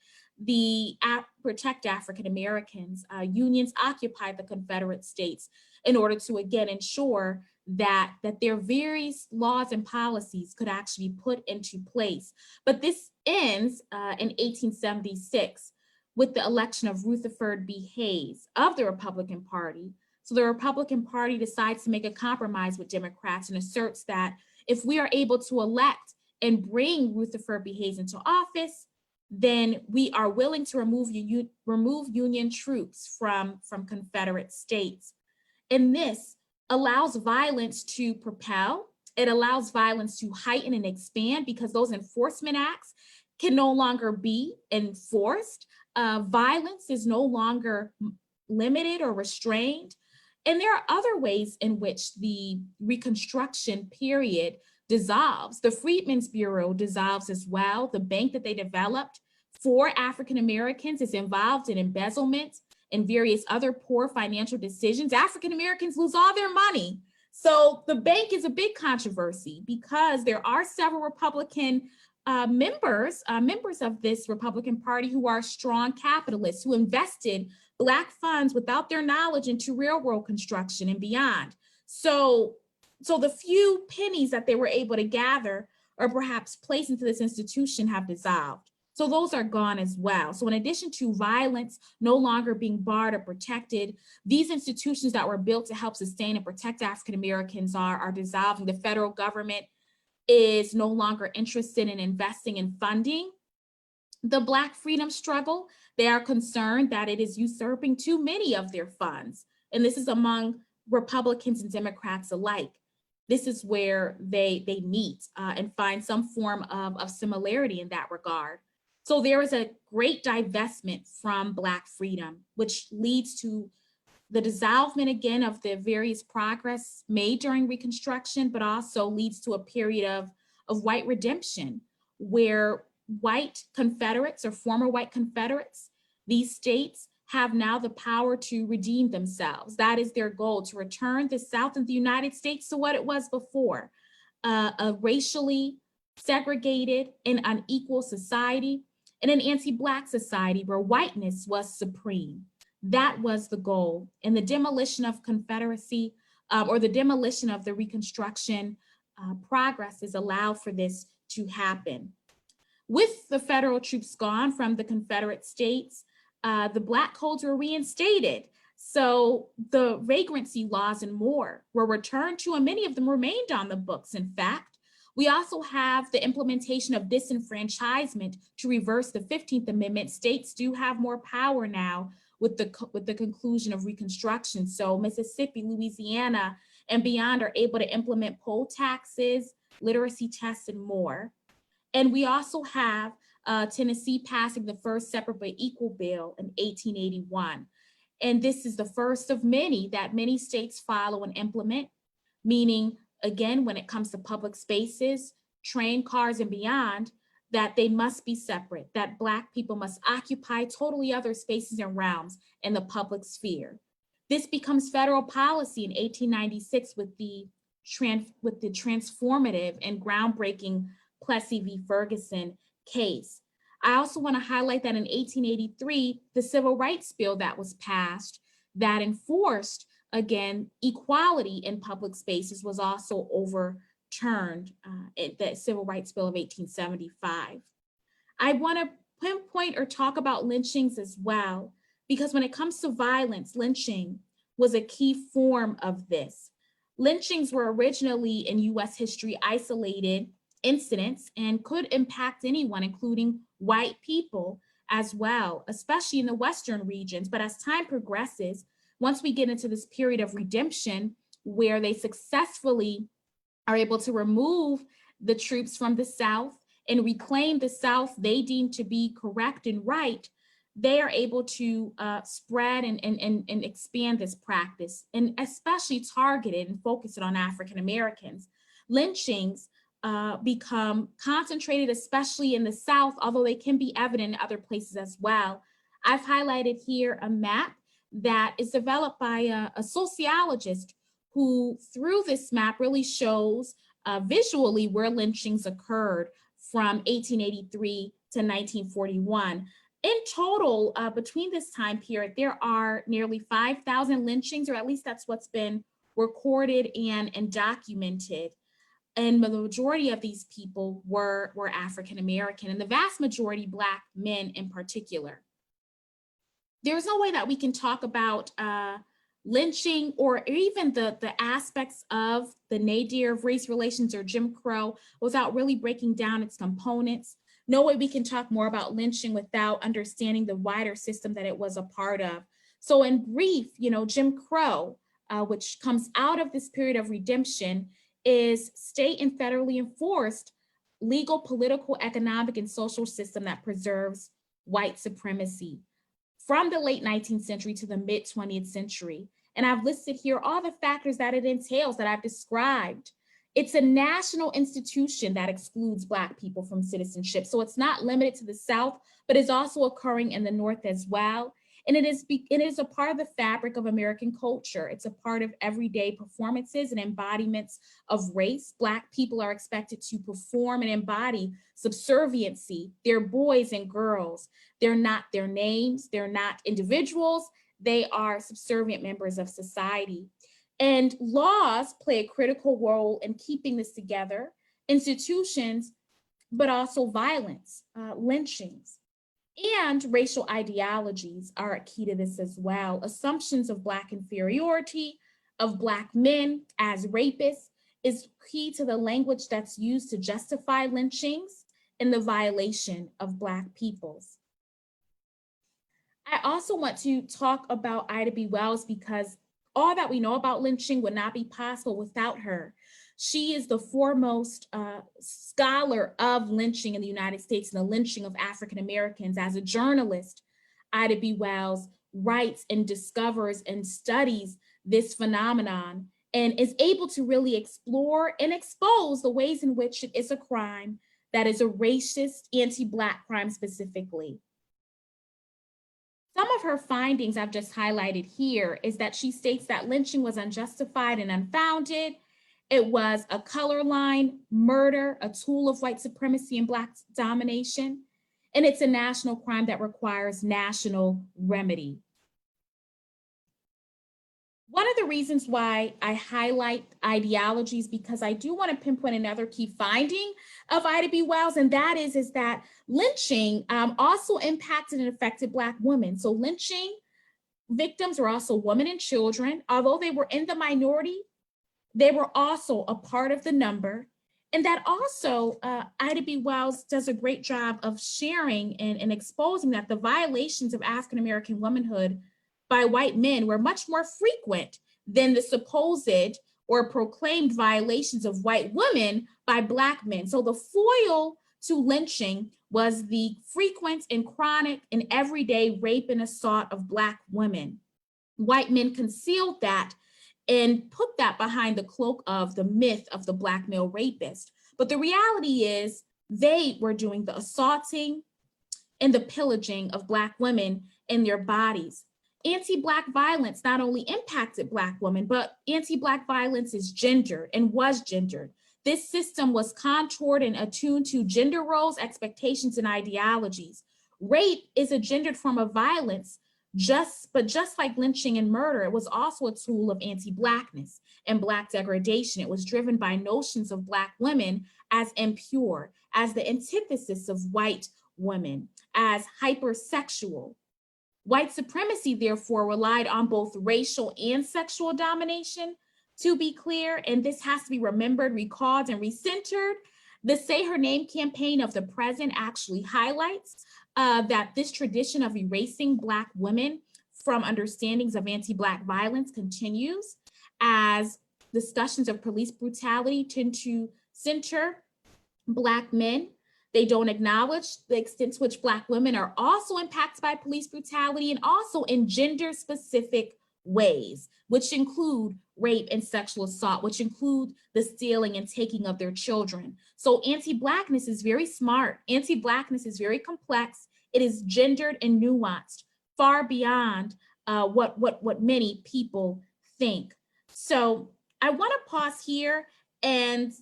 African Americans. Unions occupied the Confederate States in order to, again, ensure that their various laws and policies could actually be put into place. But this ends in 1876 with the election of Rutherford B. Hayes of the Republican Party. So the Republican Party decides to make a compromise with Democrats and asserts that if we are able to elect and bring Rutherford B. Hayes into office, then we are willing to remove Union troops from Confederate states. And this allows violence to propel. It allows violence to heighten and expand because those enforcement acts can no longer be enforced. Violence is no longer limited or restrained. And there are other ways in which the Reconstruction period dissolves. The Freedmen's Bureau dissolves as well. The bank that they developed for African Americans is involved in embezzlement and various other poor financial decisions. African Americans lose all their money. So the bank is a big controversy because there are several Republican members of this Republican Party who are strong capitalists who invested Black funds without their knowledge into railroad construction and beyond. So the few pennies that they were able to gather or perhaps place into this institution have dissolved. So those are gone as well. So in addition to violence no longer being barred or protected, these institutions that were built to help sustain and protect African Americans are dissolving. The federal government is no longer interested in investing in funding the Black freedom struggle. They are concerned that it is usurping too many of their funds. And this is among Republicans and Democrats alike. This is where they meet and find some form of similarity in that regard. So there is a great divestment from Black freedom, which leads to the dissolvement again of the various progress made during Reconstruction, but also leads to a period of white redemption, where white Confederates or former white Confederates, these states have now the power to redeem themselves. That is their goal, to return the South of the United States to what it was before, a racially segregated and unequal society, and an anti-Black society where whiteness was supreme. That was the goal. And the demolition of Confederacy or the demolition of the Reconstruction progresses allowed for this to happen. With the federal troops gone from the Confederate states, the Black codes were reinstated. So the vagrancy laws and more were returned to, and many of them remained on the books, in fact. We also have the implementation of disenfranchisement to reverse the 15th Amendment. States do have more power now with the conclusion of Reconstruction. So Mississippi, Louisiana, and beyond are able to implement poll taxes, literacy tests, and more. And we also have Tennessee passing the first separate but equal bill in 1881. And this is the first of many that many states follow and implement, meaning, again, when it comes to public spaces, train cars, and beyond, that they must be separate, that Black people must occupy totally other spaces and realms in the public sphere. This becomes federal policy in 1896 with the transformative and groundbreaking Plessy v. Ferguson case. I also want to highlight that in 1883, the Civil Rights Bill that was passed that enforced, again, equality in public spaces was also overturned in the Civil Rights Bill of 1875. I want to pinpoint or talk about lynchings as well, because when it comes to violence, lynching was a key form of this. Lynchings were originally in US history isolated incidents and could impact anyone, including white people as well, especially in the Western regions. But as time progresses, once we get into this period of redemption, where they successfully are able to remove the troops from the South and reclaim the South they deem to be correct and right, they are able to spread and expand this practice, and especially targeted and focused on African Americans. Lynchings become concentrated, especially in the South, although they can be evident in other places as well. I've highlighted here a map that is developed by a sociologist who, through this map, really shows visually where lynchings occurred from 1883 to 1941. In total, between this time period, there are nearly 5,000 lynchings, or at least that's what's been recorded and documented. And the majority of these people were African American, and the vast majority Black men in particular. There's no way that we can talk about lynching or even the aspects of the Nadir of race relations or Jim Crow without really breaking down its components. No way we can talk more about lynching without understanding the wider system that it was a part of. So in brief, Jim Crow, which comes out of this period of redemption, is state and federally enforced legal, political, economic, and social system that preserves white supremacy from the late 19th century to the mid 20th century. And I've listed here all the factors that it entails that I've described. It's a national institution that excludes Black people from citizenship. So it's not limited to the South, but is also occurring in the North as well. And it is a part of the fabric of American culture. It's a part of everyday performances and embodiments of race. Black people are expected to perform and embody subserviency. They're boys and girls. They're not their names. They're not individuals. They are subservient members of society. And laws play a critical role in keeping this together. Institutions, but also violence, lynchings, and racial ideologies are a key to this as well. Assumptions of Black inferiority, of Black men as rapists is key to the language that's used to justify lynchings and the violation of Black peoples. I also want to talk about Ida B. Wells because all that we know about lynching would not be possible without her. She is the foremost scholar of lynching in the United States and the lynching of African Americans. As a journalist, Ida B. Wells writes and discovers and studies this phenomenon and is able to really explore and expose the ways in which it is a crime that is a racist, anti-Black crime specifically. Some of her findings I've just highlighted here is that she states that lynching was unjustified and unfounded. It was a color line murder, a tool of white supremacy and Black domination, and it's a national crime that requires national remedy. One of the reasons why I highlight ideologies, because I do want to pinpoint another key finding of Ida B. Wells, and that is that lynching also impacted and affected Black women. So lynching victims were also women and children. Although they were in the minority, they were also a part of the number. And that also, Ida B. Wells does a great job of sharing and exposing that the violations of African-American womanhood by white men were much more frequent than the supposed or proclaimed violations of white women by Black men. So the foil to lynching was the frequent and chronic and everyday rape and assault of Black women. White men concealed that and put that behind the cloak of the myth of the Black male rapist. But the reality is they were doing the assaulting and the pillaging of Black women in their bodies. Anti-Black violence not only impacted Black women, but anti-Black violence is gendered and was gendered. This system was contoured and attuned to gender roles, expectations, and ideologies. Rape is a gendered form of violence, but just like lynching and murder, it was also a tool of anti-Blackness and Black degradation. It was driven by notions of Black women as impure, as the antithesis of white women, as hypersexual. White supremacy, therefore, relied on both racial and sexual domination, to be clear, and this has to be remembered, recalled, and recentered. The Say Her Name campaign of the present actually highlights that this tradition of erasing Black women from understandings of anti-Black violence continues as discussions of police brutality tend to center Black men. They don't acknowledge the extent to which Black women are also impacted by police brutality and also in gender-specific ways, which include rape and sexual assault, which include the stealing and taking of their children. So anti-Blackness is very smart. Anti-Blackness is very complex. It is gendered and nuanced, far beyond what many people think. So I want to pause here and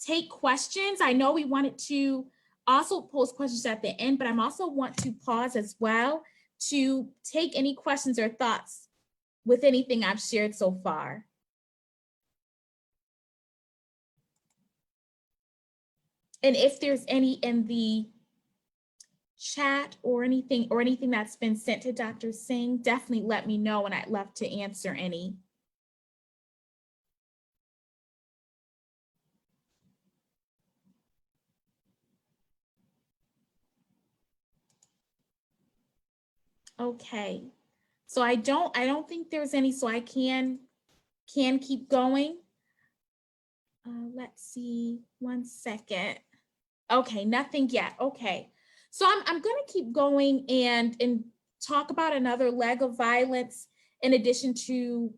take questions. I know we wanted to also pose questions at the end, but I also want to pause as well to take any questions or thoughts with anything I've shared so far. And if there's any in the chat or anything that's been sent to Dr. Singh, definitely let me know and I'd love to answer any. Okay, so I don't think there's any, so I can keep going. Let's see, 1 second. Okay, nothing yet. Okay, so I'm going to keep going and talk about another leg of violence in addition to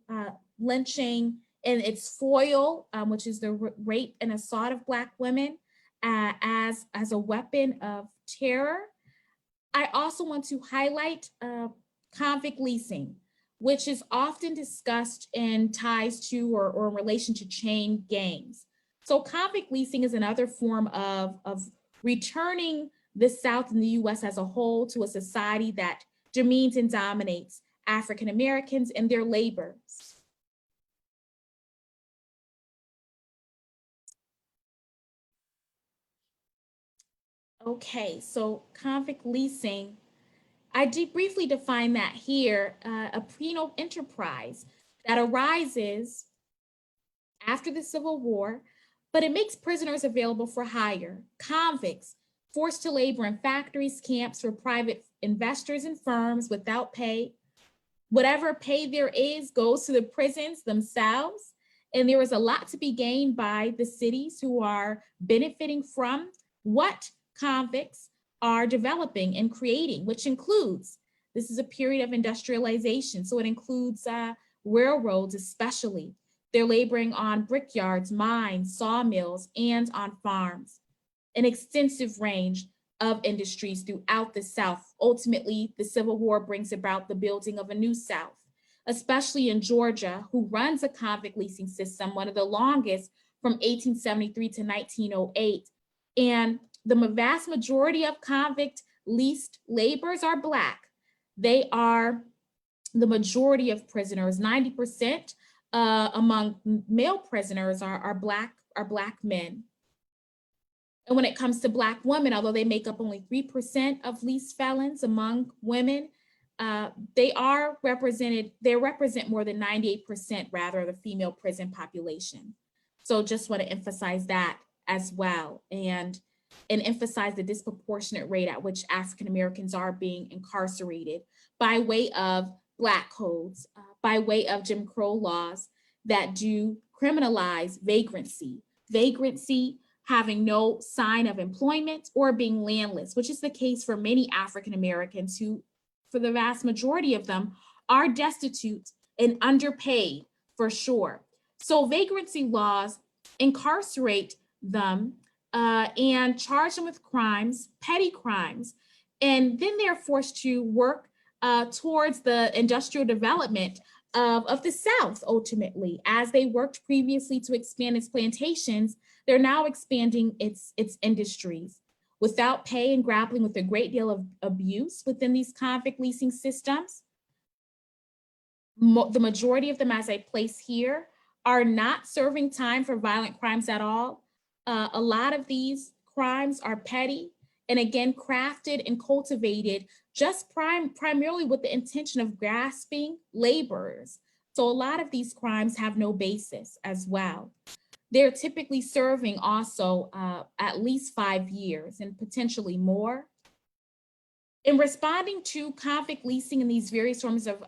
lynching and its foil, which is the rape and assault of Black women as a weapon of terror. I also want to highlight convict leasing, which is often discussed in ties to or in relation to chain gangs. So convict leasing is another form of returning the South and the US as a whole to a society that demeans and dominates African Americans and their labors. Okay, so convict leasing, I briefly define that here, a penal enterprise that arises after the Civil War, but it makes prisoners available for hire, convicts forced to labor in factories, camps for private investors and firms without pay. Whatever pay there is goes to the prisons themselves. And there is a lot to be gained by the cities who are benefiting from what convicts are developing and creating, which includes, this is a period of industrialization. So it includes railroads especially. They're laboring on brickyards, mines, sawmills, and on farms. An extensive range of industries throughout the South. Ultimately, the Civil War brings about the building of a new South, especially in Georgia, who runs a convict leasing system, one of the longest from 1873 to 1908. And the vast majority of convict leased laborers are Black. They are the majority of prisoners. 90% among male prisoners are Black men. And when it comes to Black women, although they make up only 3% of leased felons among women, they represent more than 98% rather of the female prison population. So just want to emphasize that as well, and emphasize the disproportionate rate at which African Americans are being incarcerated by way of Black codes, by way of Jim Crow laws that do criminalize vagrancy. Vagrancy, having no sign of employment or being landless, which is the case for many African Americans who, for the vast majority of them, are destitute and underpaid for sure. So vagrancy laws incarcerate them and charge them with crimes, petty crimes, and then they're forced to work towards the industrial development of the South. Ultimately, as they worked previously to expand its plantations, they're now expanding its industries without pay and grappling with a great deal of abuse within these convict leasing systems. The majority of them, as I place here, are not serving time for violent crimes at all. A lot of these crimes are petty and again, crafted and cultivated just primarily with the intention of grasping laborers. So a lot of these crimes have no basis as well. They're typically serving also at least 5 years and potentially more. In responding to convict leasing and these various forms of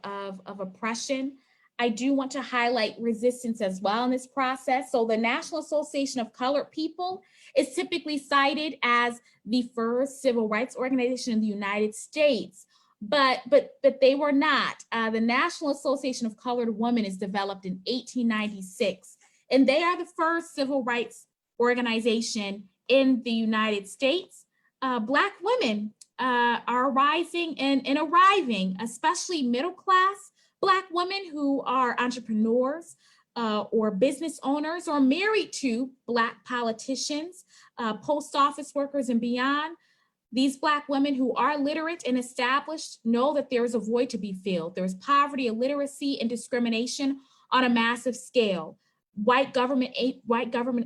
oppression, I do want to highlight resistance as well in this process. So the National Association of Colored People is typically cited as the first civil rights organization in the United States, but they were not. The National Association of Colored Women is developed in 1896, and they are the first civil rights organization in the United States. Black women are rising and arriving, especially middle class Black women who are entrepreneurs or business owners or married to Black politicians, post office workers and beyond. These Black women who are literate and established know that there is a void to be filled. There is poverty, illiteracy, and discrimination on a massive scale. White government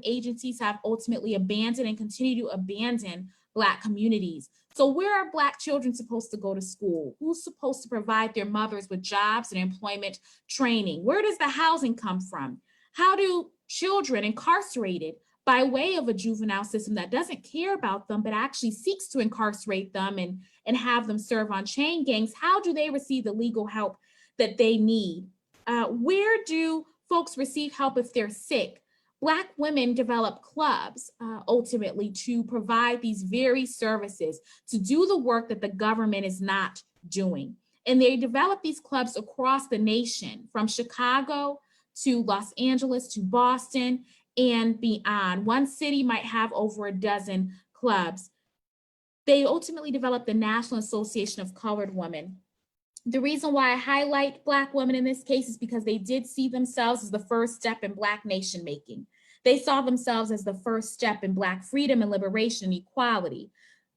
agencies have ultimately abandoned and continue to abandon Black communities. So where are Black children supposed to go to school? Who's supposed to provide their mothers with jobs and employment training? Where does the housing come from? How do children incarcerated by way of a juvenile system that doesn't care about them, but actually seeks to incarcerate them and have them serve on chain gangs, how do they receive the legal help that they need? Where do folks receive help if they're sick? Black women develop clubs ultimately to provide these very services, to do the work that the government is not doing. And they develop these clubs across the nation, from Chicago to Los Angeles, to Boston, and beyond. One city might have over a dozen clubs. They ultimately developed the National Association of Colored Women. The reason why I highlight Black women in this case is because they did see themselves as the first step in Black nation making. They saw themselves as the first step in Black freedom and liberation and equality.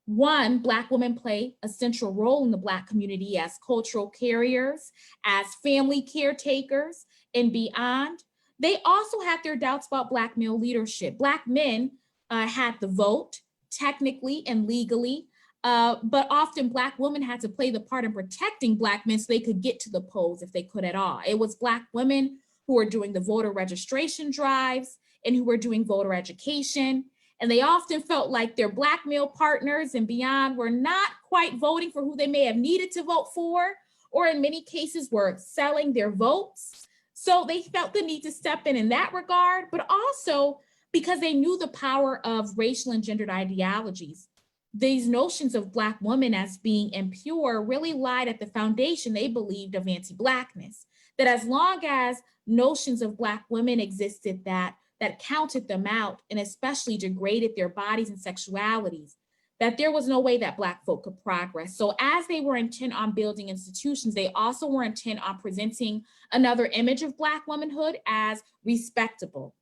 One, Black women play a central role in the Black community as cultural carriers, as family caretakers, and beyond. They also had their doubts about Black male leadership. Black men had the vote, technically and legally, but often Black women had to play the part in protecting Black men so they could get to the polls if they could at all. It was Black women who were doing the voter registration drives and who were doing voter education. And they often felt like their Black male partners and beyond were not quite voting for who they may have needed to vote for, or in many cases were selling their votes. So they felt the need to step in that regard, but also because they knew the power of racial and gendered ideologies. These notions of Black women as being impure really lied at the foundation, they believed, of anti-Blackness. That as long as notions of Black women existed that counted them out and especially degraded their bodies and sexualities, that there was no way that Black folk could progress. So as they were intent on building institutions, they also were intent on presenting another image of Black womanhood as respectable.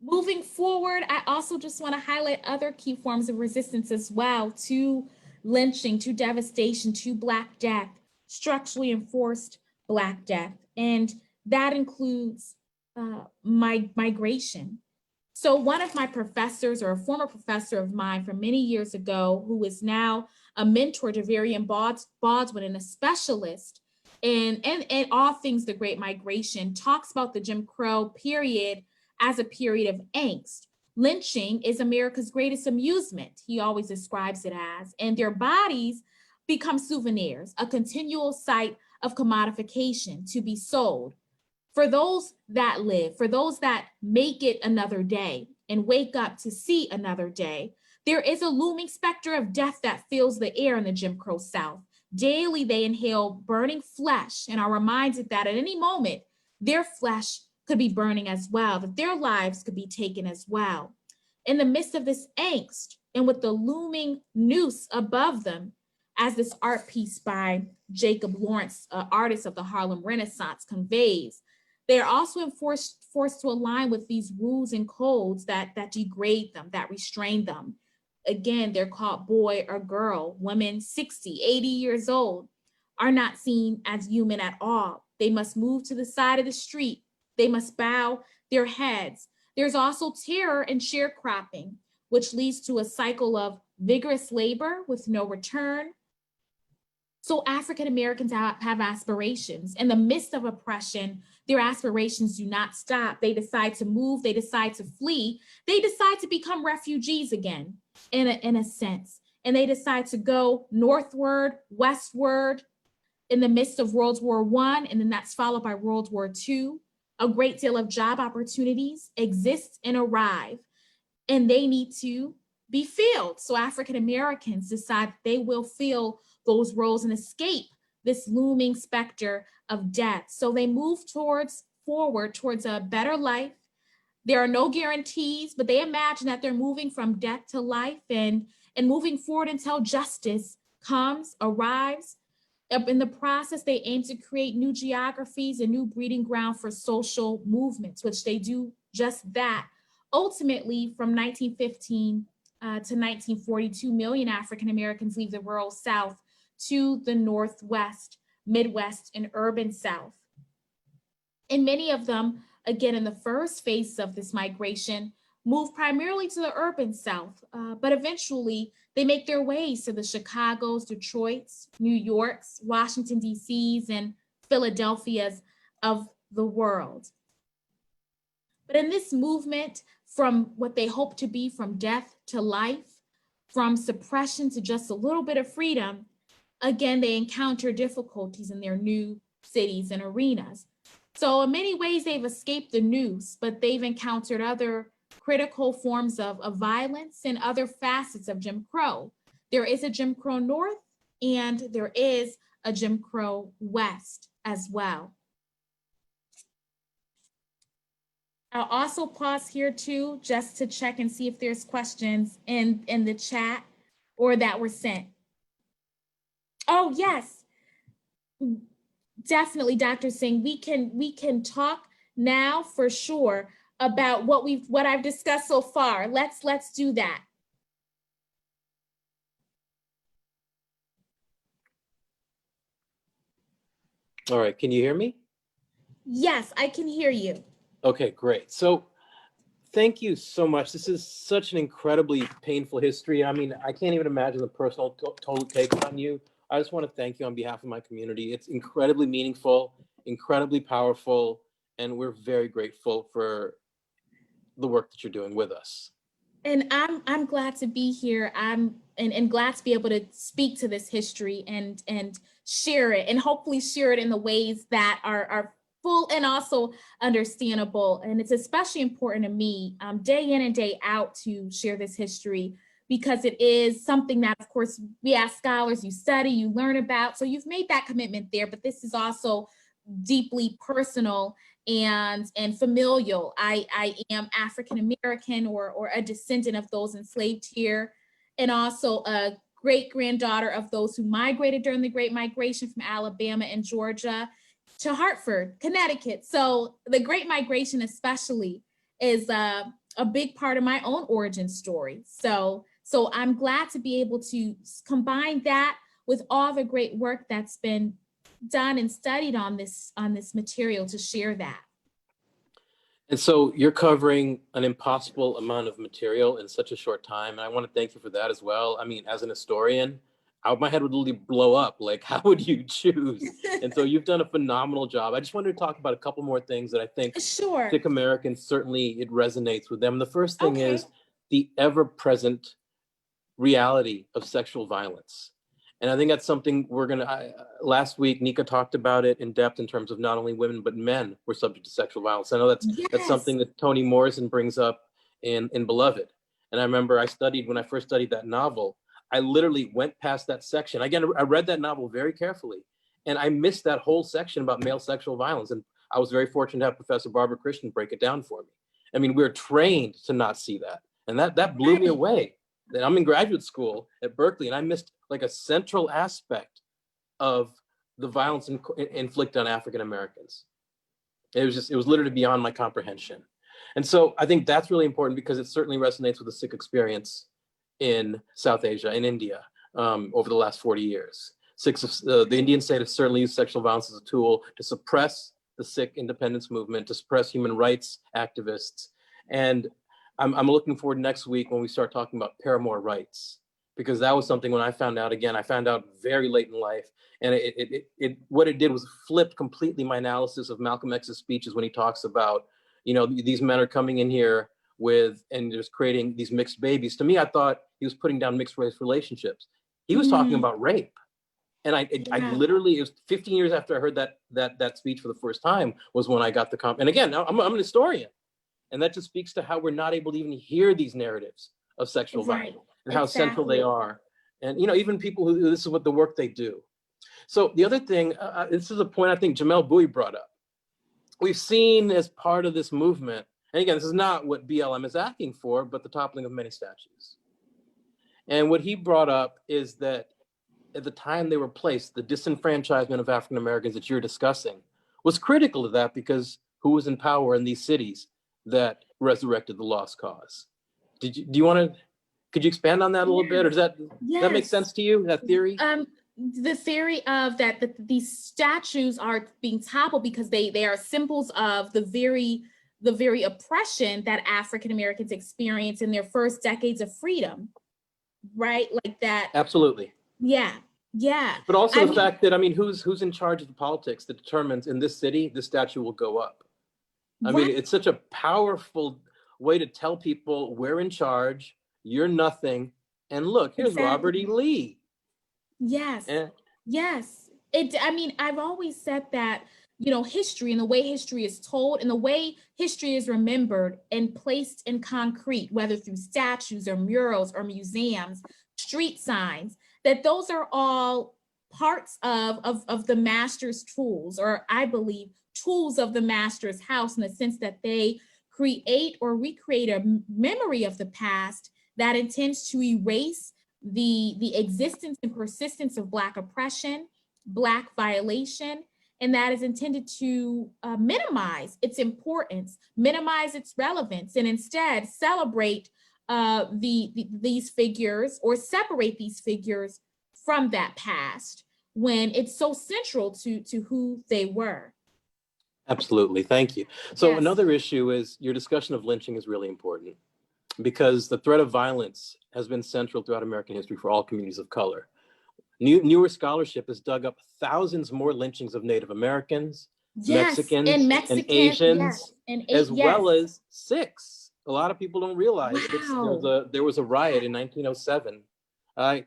Moving forward, I also just want to highlight other key forms of resistance as well to lynching, to devastation, to Black death, structurally enforced Black death. And that includes migration. So one of my professors, or a former professor of mine from many years ago, who is now a mentor to Varian Baldwin and a specialist in all things the Great Migration, talks about the Jim Crow period as a period of angst. Lynching is America's greatest amusement, he always describes it as, and their bodies become souvenirs, a continual site of commodification to be sold. For those that live, for those that make it another day and wake up to see another day, there is a looming specter of death that fills the air in the Jim Crow South. Daily, they inhale burning flesh and are reminded that at any moment, their flesh could be burning as well, that their lives could be taken as well. In the midst of this angst and with the looming noose above them, as this art piece by Jacob Lawrence, artist of the Harlem Renaissance, conveys, they are also forced to align with these rules and codes that degrade them, that restrain them. Again, they're called boy or girl. Women 60, 80 years old are not seen as human at all. They must move to the side of the street. They must bow their heads. There's also terror and sharecropping, which leads to a cycle of vigorous labor with no return. So African Americans have aspirations. In the midst of oppression, their aspirations do not stop. They decide to move, they decide to flee, they decide to become refugees again, in a sense. And they decide to go northward, westward, in the midst of World War I, and then that's followed by World War II. A great deal of job opportunities exist and arrive, and they need to be filled. So African Americans decide they will fill those roles and escape this looming specter of death. So they move forward towards a better life. There are no guarantees, but they imagine that they're moving from death to life and moving forward until justice arrives. In the process, they aim to create new geographies and new breeding ground for social movements, which they do just that. Ultimately, from 1915 to 1942, million African Americans leave the rural South to the Northwest, Midwest, and urban South. And many of them, again, in the first phase of this migration, move primarily to the urban South, but eventually they make their ways to the Chicagos, Detroits, New Yorks, Washington, D.C.s, and Philadelphias of the world. But in this movement, from what they hope to be from death to life, from suppression to just a little bit of freedom, again, they encounter difficulties in their new cities and arenas. So in many ways, they've escaped the noose, but they've encountered other critical forms of violence and other facets of Jim Crow. There is a Jim Crow North, and there is a Jim Crow West as well. I'll also pause here too, just to check and see if there's questions in the chat or that were sent. Oh yes, definitely, Dr. Singh. We can talk now for sure about what I've discussed so far. Let's do that. All right, can you hear me? Yes, I can hear you. Okay, great. So thank you so much. This is such an incredibly painful history. I mean, I can't even imagine the personal total take on you. I just want to thank you on behalf of my community. It's incredibly meaningful, incredibly powerful, and we're very grateful for the work that you're doing with us. And I'm glad to be here. I'm glad to be able to speak to this history and share it, and hopefully share it in the ways that are full and also understandable. And it's especially important to me day in and day out to share this history, because it is something that, of course, we as scholars, you study, you learn about. So you've made that commitment there, but this is also deeply personal and familial. I am African American or a descendant of those enslaved here, and also a great granddaughter of those who migrated during the Great Migration from Alabama and Georgia to Hartford, Connecticut. So the Great Migration especially is a big part of my own origin story. So I'm glad to be able to combine that with all the great work that's been done and studied on this material to share that. And so you're covering an impossible amount of material in such a short time. And I want to thank you for that as well. I mean, as an historian, my head would literally blow up. Like, how would you choose? And so you've done a phenomenal job. I just wanted to talk about a couple more things that I think Sure. Sikh Americans, certainly it resonates with them. The first thing is the ever-present reality of sexual violence. And I think that's something last week, Nika talked about it in depth in terms of not only women, but men were subject to sexual violence. I know that's something that Toni Morrison brings up in Beloved. And I remember when I first studied that novel, I literally went past that section. Again, I read that novel very carefully, and I missed that whole section about male sexual violence. And I was very fortunate to have Professor Barbara Christian break it down for me. I mean, we're trained to not see that. And that blew me away. I'm in graduate school at Berkeley, and I missed like a central aspect of the violence inflicted on African Americans. It was literally beyond my comprehension. And so I think that's really important, because it certainly resonates with the Sikh experience in South Asia, in India, over the last 40 years. The Indian state has certainly used sexual violence as a tool to suppress the Sikh independence movement, to suppress human rights activists. And I'm looking forward next week when we start talking about paramour rights, because that was something when I found out very late in life. And what it did was flipped completely my analysis of Malcolm X's speeches when he talks about, these men are coming in here and just creating these mixed babies. To me, I thought he was putting down mixed race relationships. He was talking about rape. And I literally, it was 15 years after I heard that speech for the first time was when I got and again, I'm an historian. And that just speaks to how we're not able to even hear these narratives of sexual violence and how central they are. And, even people who, this is what the work they do. So the other thing, this is a point I think Jamel Bowie brought up. We've seen as part of this movement, and again, this is not what BLM is asking for, but the toppling of many statues. And what he brought up is that at the time they were placed, the disenfranchisement of African Americans that you're discussing was critical to that, because who was in power in these cities that resurrected the lost cause? Could you expand on that a little bit, or does that make sense to you, that theory? The theory of that these statues are being toppled because they are symbols of the very oppression that African Americans experienced in their first decades of freedom, right? Like that. Absolutely. Yeah. But also the fact that, who's in charge of the politics that determines in this city, this statue will go up. I mean, it's such a powerful way to tell people we're in charge, you're nothing, and look, here's Robert E. Lee. Yes. Yes. I've always said that, history and the way history is told and the way history is remembered and placed in concrete, whether through statues or murals or museums, street signs, that those are all parts of the master's tools, or I believe tools of the master's house, in the sense that they create or recreate a memory of the past that intends to erase the existence and persistence of Black oppression, Black violation, and that is intended to minimize its importance, minimize its relevance, and instead celebrate these figures, or separate these figures from that past when it's so central to who they were. Absolutely, thank you. So Yes. another issue is your discussion of lynching is really important because the threat of violence has been central throughout American history for all communities of color. Newer scholarship has dug up thousands more lynchings of Native Americans, Yes, Mexicans, and Asians, yes, and as yes. well as Sikhs. A lot of people don't realize Wow. that there was a riot in 1907. I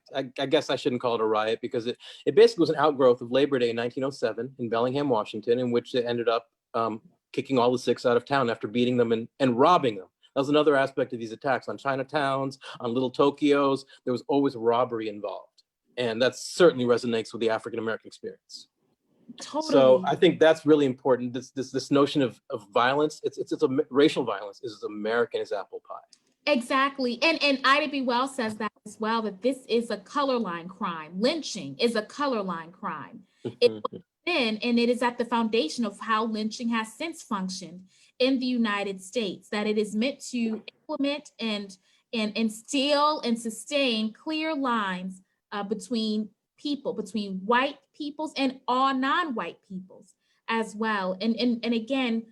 guess I shouldn't call it a riot because it basically was an outgrowth of Labor Day in 1907 in Bellingham, Washington, in which they ended up kicking all the Sikhs out of town after beating them and robbing them. That was another aspect of these attacks on Chinatowns, on Little Tokyos. There was always robbery involved. And that certainly resonates with the African-American experience. Totally. So I think that's really important. This notion of violence, it's a racial violence is as American as apple pie. Exactly. And Ida B. Wells says that as well, that this is a color line crime. Lynching is a color line crime. It's been, and it is at the foundation of how lynching has since functioned in the United States, that it is meant to implement and instill and sustain clear lines between people, between white peoples and all non-white peoples as well. And again,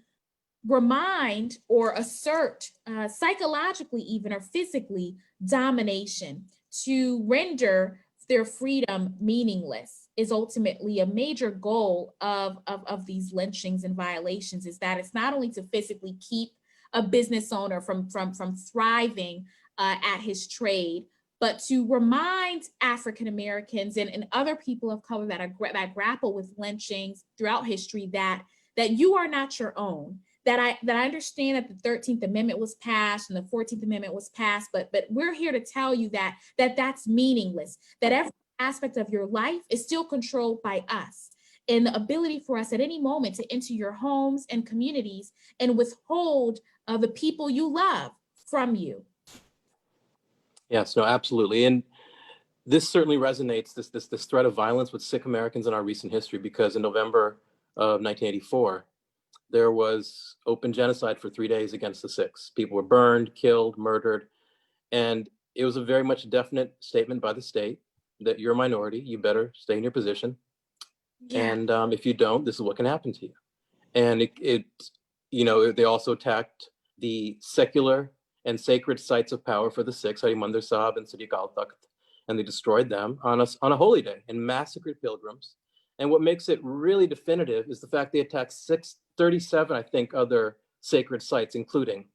remind or assert psychologically even or physically domination to render their freedom meaningless is ultimately a major goal of these lynchings and violations, is that it's not only to physically keep a business owner from thriving at his trade, but to remind African Americans and other people of color that grapple with lynchings throughout history that you are not your own. That I understand that the 13th Amendment was passed and the 14th Amendment was passed, but we're here to tell you that that's meaningless, that every aspect of your life is still controlled by us. And the ability for us at any moment to enter your homes and communities and withhold the people you love from you. Yes, no, absolutely. And this certainly resonates, this threat of violence with Sikh Americans in our recent history, because in November of 1984, there was open genocide for 3 days against the Sikhs. People were burned, killed, murdered. And it was a very much definite statement by the state that you're a minority, you better stay in your position. Yeah. And if you don't, this is what can happen to you. And they also attacked the secular and sacred sites of power for the Sikhs, Harimandir Sahib and Sri Akal Takht, and they destroyed them on a holy day and massacred pilgrims. And what makes it really definitive is the fact they attacked 37, I think, other sacred sites, including,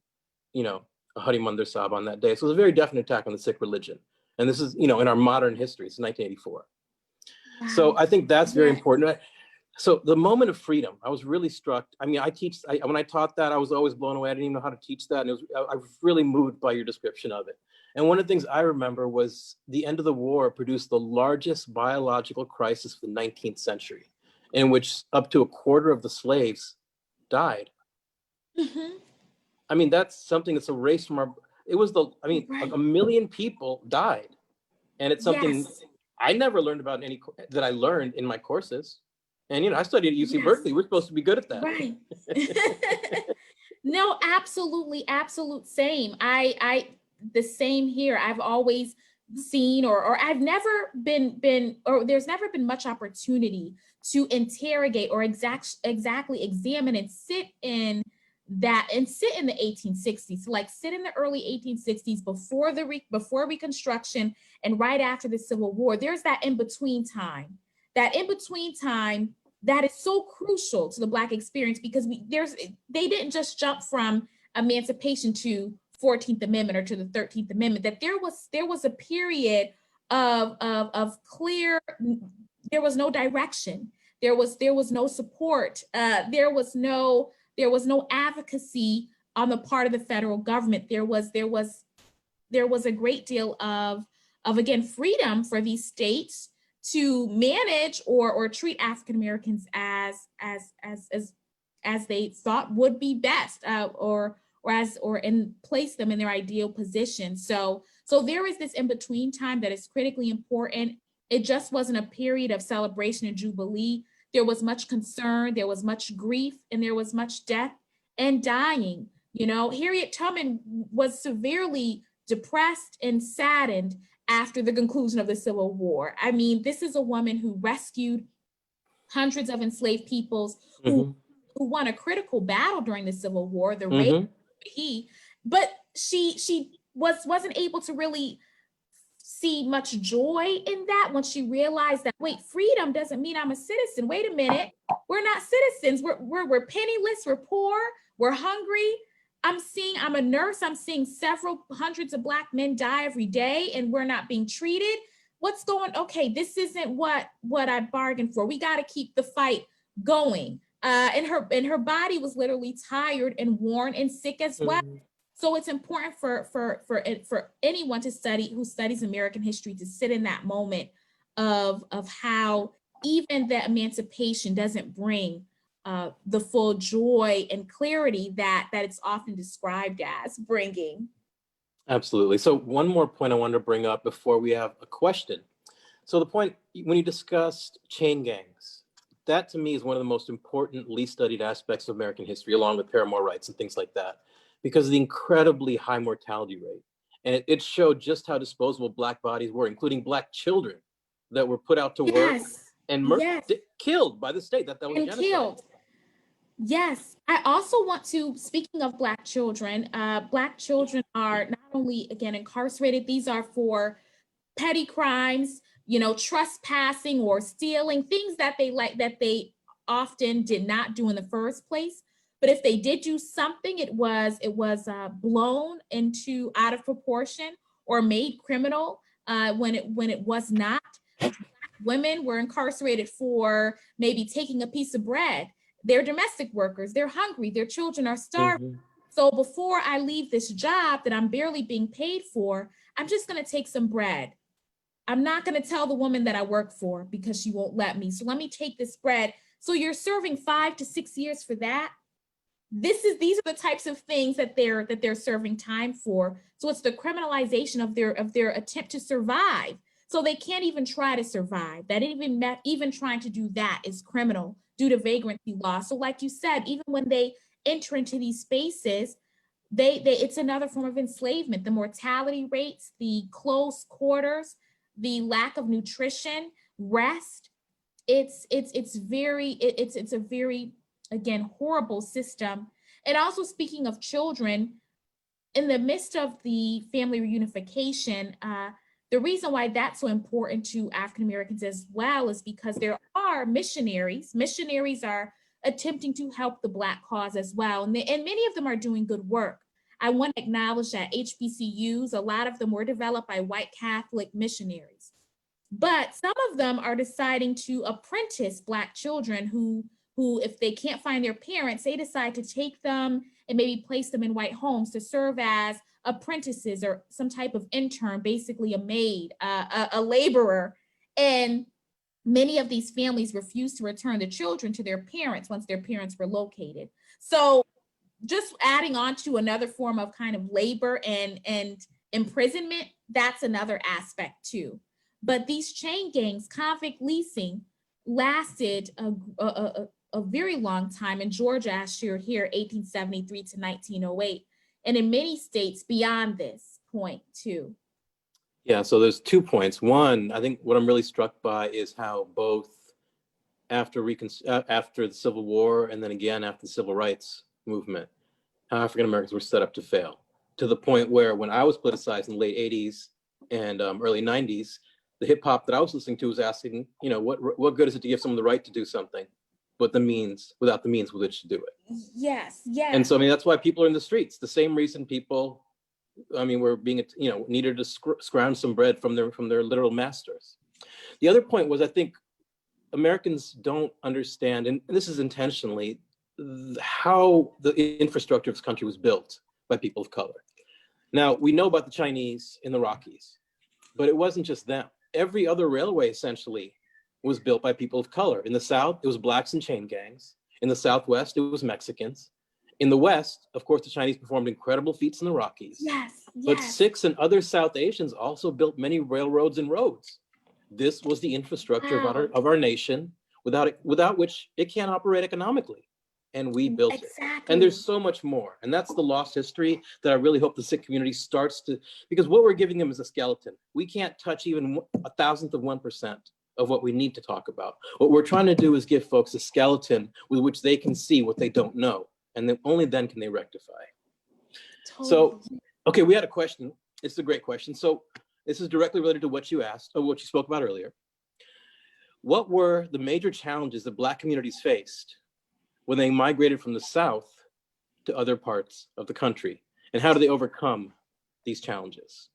Harimandir Sahib on that day. So it was a very definite attack on the Sikh religion. And this is, in our modern history, it's 1984. Wow. So I think that's very important. So the moment of freedom, I was really struck. I mean, when I taught that, I was always blown away. I didn't even know how to teach that. And I was really moved by your description of it. And one of the things I remember was the end of the war produced the largest biological crisis of the 19th century, in which up to a quarter of the slaves died. Mm-hmm. I mean, that's something that's erased from right. A million people died. And it's something I never learned about that I learned in my courses. And, I studied at UC Berkeley. We're supposed to be good at that. Right. No, absolutely. Absolute same. The same here. I've always seen, or I've never been, or there's never been much opportunity to interrogate or exactly examine and sit in the 1860s, like sit in the early 1860s before Reconstruction and right after the Civil War. There's that in-between time. That in-between time that is so crucial to the Black experience, because they didn't just jump from emancipation to 14th Amendment or to the 13th Amendment, that there was a period of clear, there was no direction, there was no support, there was no advocacy on the part of the federal government. There was a great deal of again freedom for these states to manage or treat African Americans as they thought would be best, or place them in their ideal position. So there is this in between time that is critically important. It just wasn't a period of celebration and jubilee. There was much concern, there was much grief, and there was much death and dying. Harriet Tubman was severely depressed and saddened after the conclusion of the Civil War. I mean, this is a woman who rescued hundreds of enslaved peoples, who won a critical battle during the Civil War, the rape, but she wasn't able to really see much joy in that when she realized that, wait, freedom doesn't mean I'm a citizen. Wait a minute, we're not citizens. We're penniless, we're poor, we're hungry. I'm a nurse, I'm seeing several hundreds of Black men die every day, and we're not being treated. What's going, okay, this isn't what I bargained for. We got to keep the fight going. And her body was literally tired and worn and sick as well. So it's important for anyone who studies American history to sit in that moment of how even that emancipation doesn't bring the full joy and clarity that it's often described as bringing. Absolutely. So one more point I wanted to bring up before we have a question. So the point, when you discussed chain gangs, that to me is one of the most important, least studied aspects of American history, along with paramour rights and things like that, because of the incredibly high mortality rate. And it showed just how disposable Black bodies were, including Black children that were put out to work and killed by the state. That was genocide. Killed. Yes, I also want to, speaking of Black children are not only, again, incarcerated, these are for petty crimes, trespassing or stealing, things that they often did not do in the first place. But if they did do something, it was blown into out of proportion or made criminal when it was not. Women were incarcerated for maybe taking a piece of bread. They're domestic workers, they're hungry, their children are starving. So before I leave this job that I'm barely being paid for, I'm just gonna take some bread. I'm not gonna tell the woman that I work for because she won't let me. So let me take this bread. So you're serving 5 to 6 years for that. These are the types of things that they're serving time for. So it's the criminalization of their attempt to survive. So they can't even try to survive. That even trying to do that is criminal due to vagrancy law. So like you said, even when they enter into these spaces, it's another form of enslavement. The mortality rates, the close quarters, the lack of nutrition, rest. It's a very, again, horrible system. And also, speaking of children, in the midst of the family reunification, the reason why that's so important to African Americans as well is because there are missionaries. Missionaries are attempting to help the Black cause as well. And many of them are doing good work. I want to acknowledge that HBCUs, a lot of them were developed by white Catholic missionaries. But some of them are deciding to apprentice Black children who, if they can't find their parents, they decide to take them and maybe place them in white homes to serve as apprentices or some type of intern, basically a maid, a laborer. And many of these families refuse to return the children to their parents once their parents were located. So just adding on to another form of kind of labor and imprisonment, that's another aspect too. But these chain gangs, convict leasing, lasted a very long time. In Georgia, as you're here, 1873 to 1908. And in many states beyond this point too. Yeah, so there's 2 points. One, I think what I'm really struck by is how both after the Civil War and then again after the Civil Rights Movement, how African Americans were set up to fail, to the point where when I was politicized in the late 80s and early 90s, the hip hop that I was listening to was asking, what good is it to give someone the right to do something, but without the means with which to do it? Yes, yes. And so, that's why people are in the streets. The same reason people, were being, needed to scrounge some bread from their literal masters. The other point was, I think Americans don't understand, and this is intentionally, how the infrastructure of this country was built by people of color. Now, we know about the Chinese in the Rockies, but it wasn't just them. Every other railway essentially was built by people of color. In the South, it was blacks and chain gangs. In the Southwest, it was Mexicans. In the West, of course, the Chinese performed incredible feats in the Rockies. Yes, But yes. Sikhs and other South Asians also built many railroads and roads. This was the infrastructure Wow. of our nation, without which it can't operate economically. And we built it. Exactly. And there's so much more. And that's the lost history that I really hope the Sikh community starts to, because what we're giving them is a skeleton. We can't touch even 1,000th of 1% of what we need to talk about. What we're trying to do is give folks a skeleton with which they can see what they don't know. And then only then can they rectify. Totally. So, okay, we had a question. It's a great question. So this is directly related to what you asked, or what you spoke about earlier. What were the major challenges that Black communities faced when they migrated from the South to other parts of the country? And how do they overcome these challenges?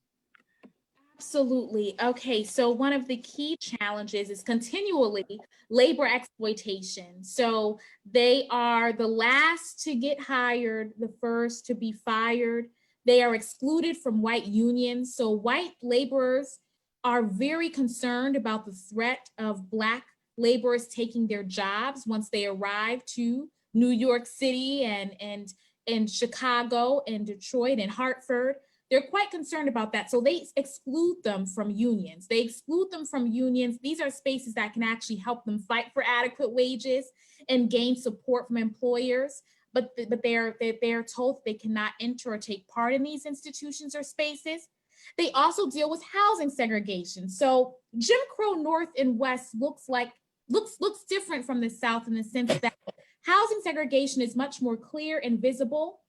Absolutely. Okay, so one of the key challenges is continually labor exploitation. So they are the last to get hired, the first to be fired. They are excluded from white unions. So white laborers are very concerned about the threat of Black laborers taking their jobs once they arrive to New York City and Chicago and Detroit and Hartford. They're quite concerned about that. So they exclude them from unions. These are spaces that can actually help them fight for adequate wages and gain support from employers. But they're told they cannot enter or take part in these institutions or spaces. They also deal with housing segregation. So Jim Crow North and West looks different from the South in the sense that housing segregation is much more clear and visible.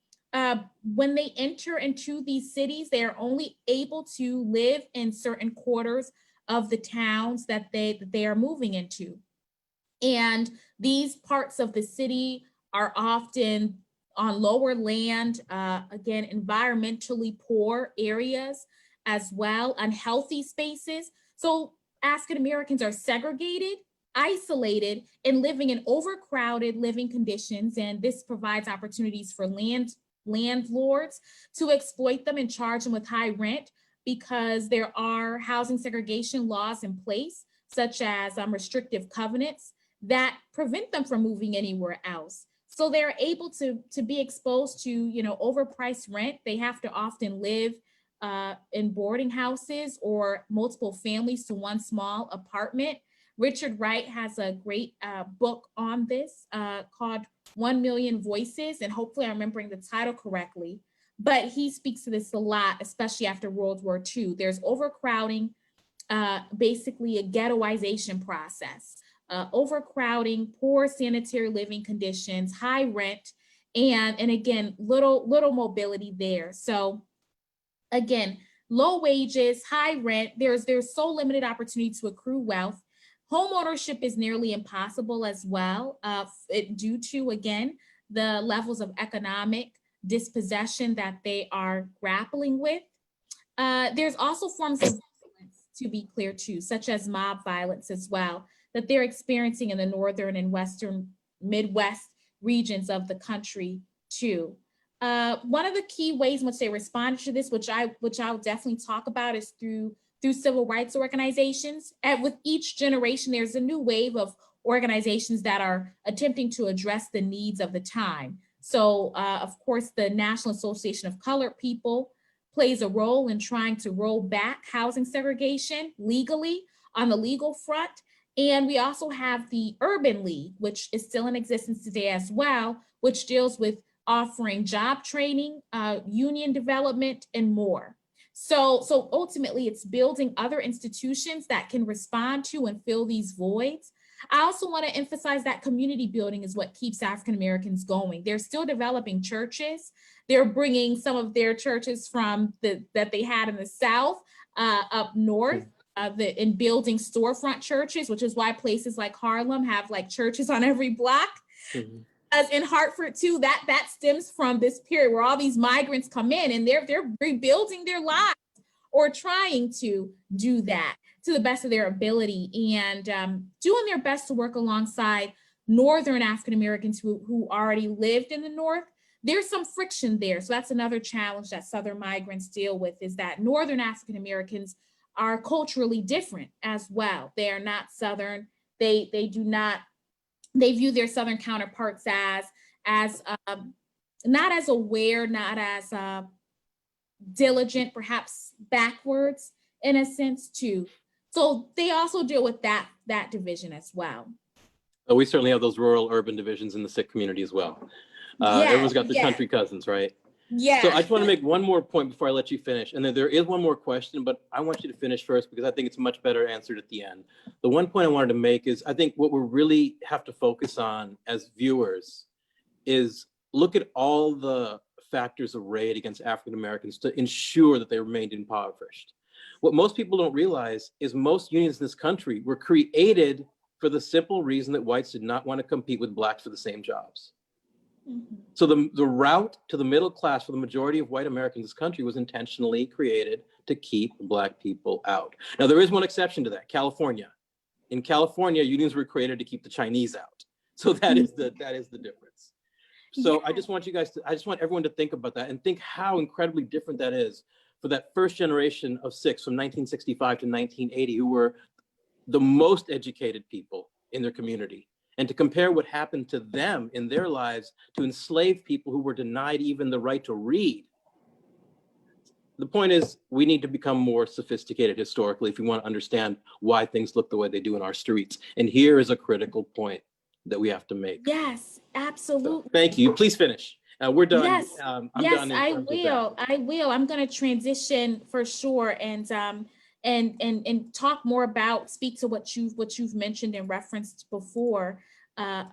When they enter into these cities, they are only able to live in certain quarters of the towns that they are moving into. And these parts of the city are often on lower land, again, environmentally poor areas as well, unhealthy spaces. So African Americans are segregated, isolated, and living in overcrowded living conditions. And this provides opportunities for landlords to exploit them and charge them with high rent because there are housing segregation laws in place, such as restrictive covenants that prevent them from moving anywhere else. So they're able to be exposed to, overpriced rent. They have to often live in boarding houses or multiple families to one small apartment. Richard Wright has a great book on this called 1 Million Voices, and hopefully I'm remembering the title correctly, but he speaks to this a lot, especially after World War II. There's overcrowding, basically a ghettoization process, overcrowding, poor sanitary living conditions, high rent, and again, little mobility there. So again, low wages, high rent, there's so limited opportunity to accrue wealth. Home ownership is nearly impossible as well, due to, again, the levels of economic dispossession that they are grappling with. There's also forms of violence, to be clear too, such as mob violence as well, that they're experiencing in the northern and western Midwest regions of the country too. One of the key ways in which they responded to this, which I'll definitely talk about, is through civil rights organizations. And with each generation, there's a new wave of organizations that are attempting to address the needs of the time. So of course, the National Association of Colored People plays a role in trying to roll back housing segregation legally on the legal front. And we also have the Urban League, which is still in existence today as well, which deals with offering job training, union development, and more. So ultimately, it's building other institutions that can respond to and fill these voids. I also want to emphasize that community building is what keeps African Americans going. They're still developing churches. They're bringing some of their churches from that they had in the South up north, in building storefront churches, which is why places like Harlem have like churches on every block. Mm-hmm. As in Hartford too, that stems from this period where all these migrants come in and they're rebuilding their lives or trying to do that to the best of their ability, and doing their best to work alongside Northern African Americans who already lived in the North. There's some friction there. So that's another challenge that Southern migrants deal with, is that Northern African Americans are culturally different as well. They are not Southern They do not, they view their Southern counterparts as not as aware, not as diligent, perhaps backwards in a sense too. So they also deal with that division as well. We certainly have those rural urban divisions in the Sikh community as well. Yeah, Everyone's got their yeah. country cousins, right? Yeah. So I just want to make one more point before I let you finish. And then there is one more question, but I want you to finish first because I think it's much better answered at the end. The one point I wanted to make is I think what we really have to focus on as viewers is look at all the factors arrayed against African Americans to ensure that they remained impoverished. What most people don't realize is most unions in this country were created for the simple reason that whites did not want to compete with blacks for the same jobs. Mm-hmm. So the route to the middle class for the majority of white Americans in this country was intentionally created to keep black people out. Now, there is one exception to that, California. In California, unions were created to keep the Chinese out. So that is the difference. So Yeah. I just want everyone to think about that and think how incredibly different that is for that first generation of Sikhs from 1965 to 1980, who were the most educated people in their community. And to compare what happened to them in their lives to enslaved people who were denied even the right to read. The point is, we need to become more sophisticated historically if we want to understand why things look the way they do in our streets. And here is a critical point that we have to make. Yes, absolutely. So, thank you. Please finish. We're done. Yes, I'm yes, done. I will. I'm going to transition for sure and talk more about, speak to what you've mentioned and referenced before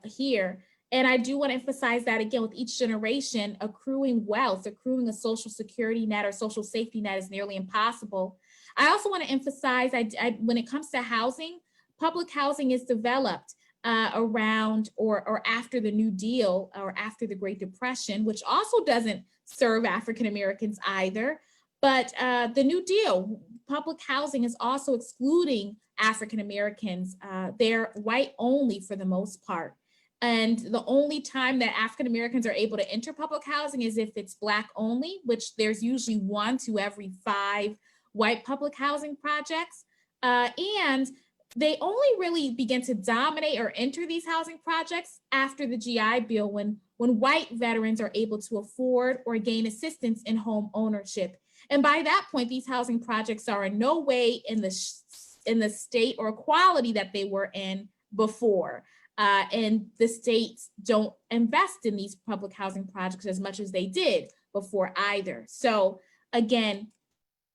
here. And I do want to emphasize that again, with each generation, accruing wealth, accruing a social security net or social safety net is nearly impossible. I also want to emphasize, when it comes to housing, public housing is developed around or after the New Deal or after the Great Depression, which also doesn't serve African Americans either. But the New Deal, public housing is also excluding African Americans. They're white only for the most part. And the only time that African Americans are able to enter public housing is if it's Black only, which there's usually 1 to every 5 white public housing projects. And they only really begin to dominate or enter these housing projects after the GI Bill, when white veterans are able to afford or gain assistance in home ownership. And by that point, these housing projects are in no way in the state or quality that they were in before. And the states don't invest in these public housing projects as much as they did before either. So again,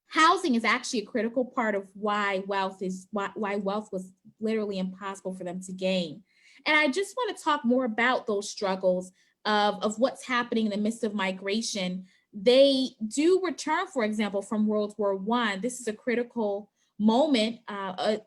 housing is actually a critical part of why wealth was literally impossible for them to gain. And I just want to talk more about those struggles of what's happening in the midst of migration. They do return, for example, from World War I. This is a critical moment,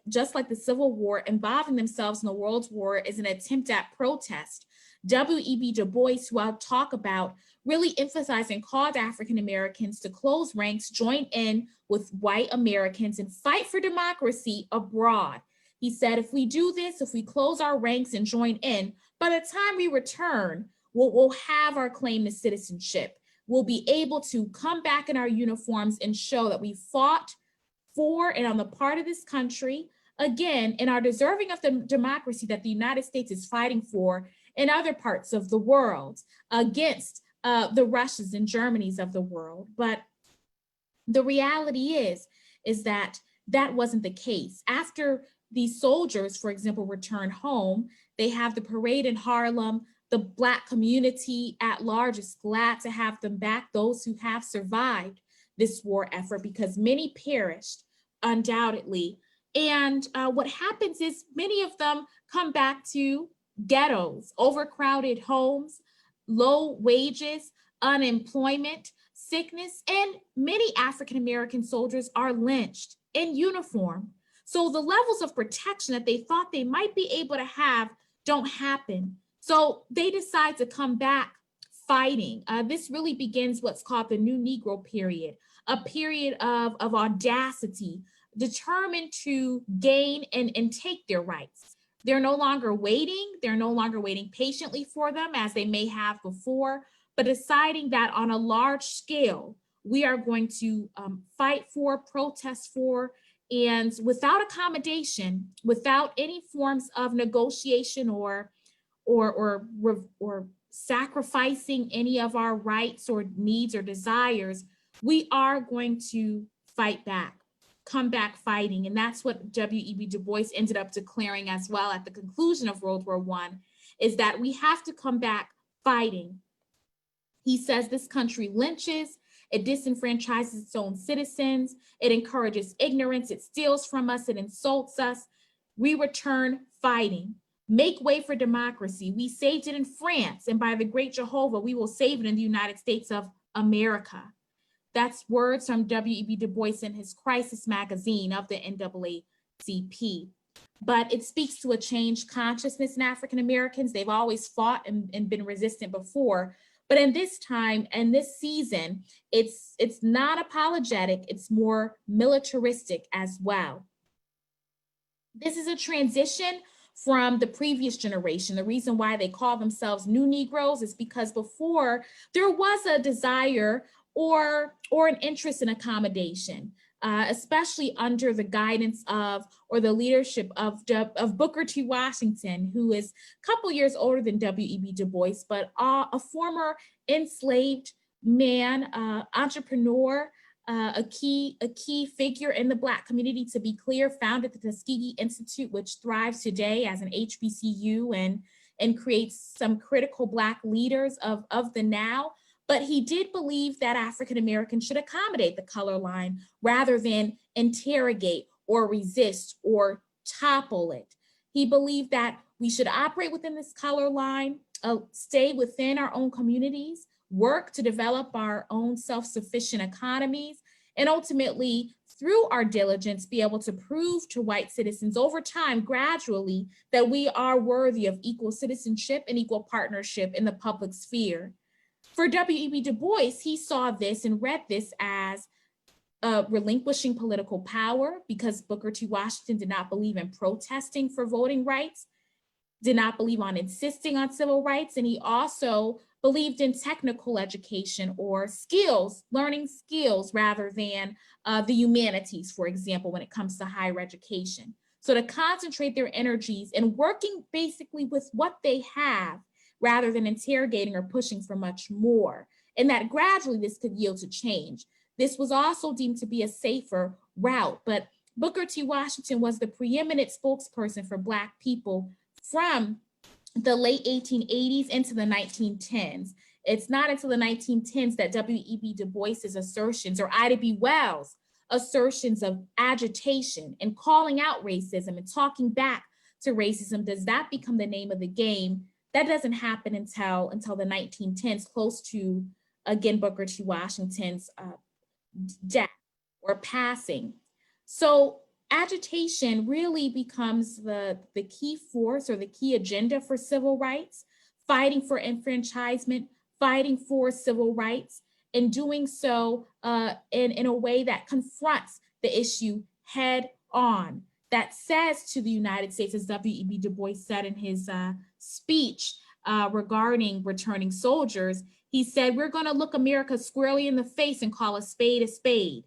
just like the Civil War, involving themselves in the World War is an attempt at protest. W.E.B. Du Bois, who I'll talk about, really emphasized and called African Americans to close ranks, join in with white Americans, and fight for democracy abroad. He said, if we do this, if we close our ranks and join in, by the time we return, we'll have our claim to citizenship. We'll be able to come back in our uniforms and show that we fought for and on the part of this country, again, and are deserving of the democracy that the United States is fighting for in other parts of the world against the Russias and Germanys of the world. But the reality is that wasn't the case. After these soldiers, for example, return home, they have the parade in Harlem. The Black community at large is glad to have them back, those who have survived this war effort, because many perished, undoubtedly. And what happens is many of them come back to ghettos, overcrowded homes, low wages, unemployment, sickness, and many African American soldiers are lynched in uniform. So the levels of protection that they thought they might be able to have don't happen. So they decide to come back fighting. This really begins what's called the New Negro period, a period of audacity, determined to gain and take their rights. They're no longer waiting. They're no longer waiting patiently for them as they may have before, but deciding that on a large scale, we are going to fight for, protest for, And without accommodation, without any forms of negotiation or sacrificing any of our rights or needs or desires, we are going to fight back, come back fighting. And that's what W.E.B. Du Bois ended up declaring as well at the conclusion of World War I, is that we have to come back fighting. He says this country lynches, it disenfranchises its own citizens, it encourages ignorance, it steals from us, it insults us. We return fighting. Make way for democracy. We saved it in France, and by the great Jehovah, we will save it in the United States of America. That's words from W.E.B. Du Bois in his Crisis magazine of the NAACP. But it speaks to a changed consciousness in African Americans. They've always fought and been resistant before. But in this time and this season, it's not apologetic, it's more militaristic as well. This is a transition from the previous generation. The reason why they call themselves New Negroes is because before there was a desire or an interest in accommodation, especially under the guidance of or the leadership of Booker T. Washington, who is a couple years older than W.E.B. Du Bois, but a former enslaved man, entrepreneur, a key figure in the Black community, to be clear, founded the Tuskegee Institute, which thrives today as an HBCU and creates some critical Black leaders of the now. But he did believe that African Americans should accommodate the color line rather than interrogate or resist or topple it. He believed that we should operate within this color line, stay within our own communities, work to develop our own self-sufficient economies, and ultimately, through our diligence, be able to prove to white citizens over time, gradually, that we are worthy of equal citizenship and equal partnership in the public sphere. For W.E.B. Du Bois, he saw this and read this as relinquishing political power, because Booker T. Washington did not believe in protesting for voting rights, did not believe on insisting on civil rights, and he also believed in technical education or skills, learning skills rather than the humanities, for example, when it comes to higher education. So to concentrate their energies in working basically with what they have rather than interrogating or pushing for much more, and that gradually this could yield to change. This was also deemed to be a safer route, but Booker T. Washington was the preeminent spokesperson for Black people from the late 1880s into the 1910s. It's not until the 1910s that W.E.B. Du Bois's assertions, or Ida B. Wells' assertions of agitation and calling out racism and talking back to racism, does that become the name of the game. That doesn't happen until the 1910s, close to, again, Booker T. Washington's death or passing. So agitation really becomes the key force or the key agenda for civil rights, fighting for enfranchisement, fighting for civil rights, and doing so in a way that confronts the issue head on, that says to the United States, as W.E.B. Du Bois said in his speech regarding returning soldiers, he said, "We're going to look America squarely in the face and call a spade a spade.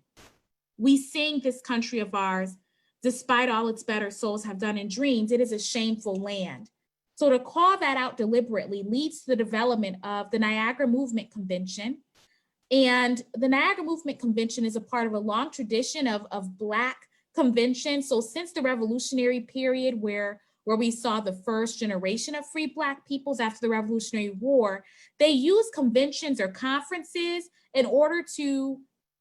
We sing this country of ours, despite all its better souls have done in dreams, it is a shameful land." So to call that out deliberately leads to the development of the Niagara Movement Convention. And the Niagara Movement Convention is a part of a long tradition of Black conventions. So since the Revolutionary period, where we saw the first generation of free Black peoples after the Revolutionary War, they use conventions or conferences in order to,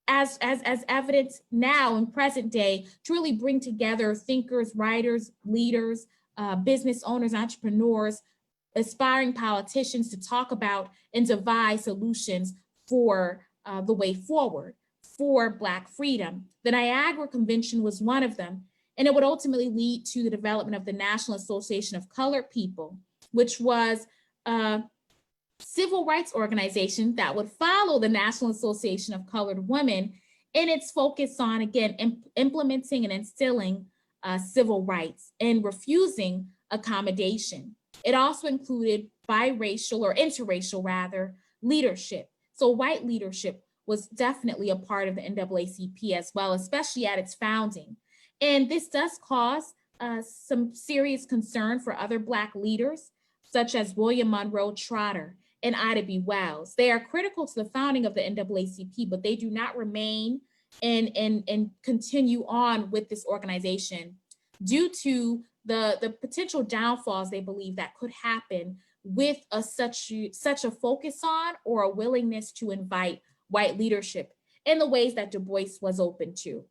as evidence now in present day, to really bring together thinkers, writers, leaders, business owners, entrepreneurs, aspiring politicians to talk about and devise solutions for the way forward for Black freedom. The Niagara Convention was one of them, and it would ultimately lead to the development of the National Association of Colored People, which was a civil rights organization that would follow the National Association of Colored Women in its focus on, again, implementing and instilling civil rights and refusing accommodation. It also included biracial or interracial, rather, leadership. So white leadership was definitely a part of the NAACP as well, especially at its founding. And this does cause some serious concern for other Black leaders, such as William Monroe Trotter and Ida B. Wells. They are critical to the founding of the NAACP, but they do not remain and continue on with this organization due to the potential downfalls they believe that could happen with such a focus on or a willingness to invite white leadership in the ways that Du Bois was open to.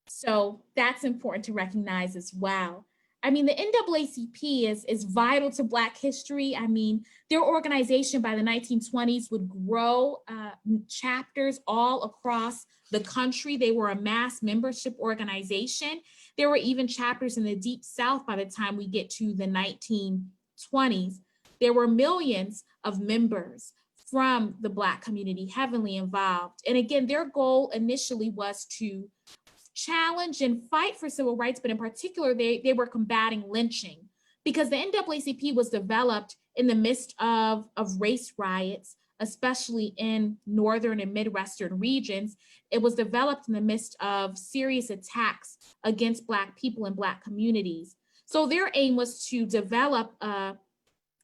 So that's important to recognize as well. I mean, the NAACP is vital to Black history. I mean, their organization by the 1920s would grow chapters all across the country. They were a mass membership organization. There were even chapters in the Deep South by the time we get to the 1920s. There were millions of members from the Black community heavily involved. And again, their goal initially was to challenge and fight for civil rights, but in particular, they were combating lynching, because the NAACP was developed in the midst of race riots, especially in northern and Midwestern regions. It was developed in the midst of serious attacks against Black people and Black communities. So their aim was to develop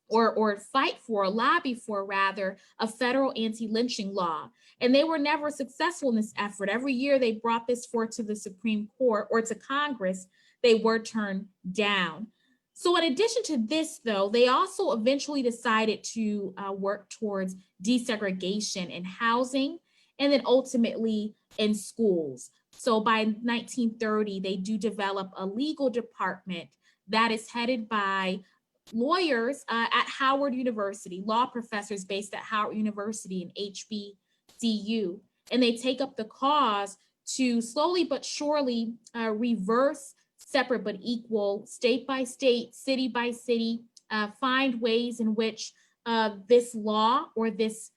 or fight for, lobby for rather, a federal anti-lynching law. And they were never successful in this effort. Every year they brought this forward to the Supreme Court or to Congress, they were turned down. So in addition to this, though, they also eventually decided to work towards desegregation in housing and then ultimately in schools. So by 1930, they do develop a legal department that is headed by lawyers at Howard University, law professors based at Howard University and HBCU. And they take up the cause to slowly but surely reverse separate but equal, state by state, city by city, find ways in which this law or this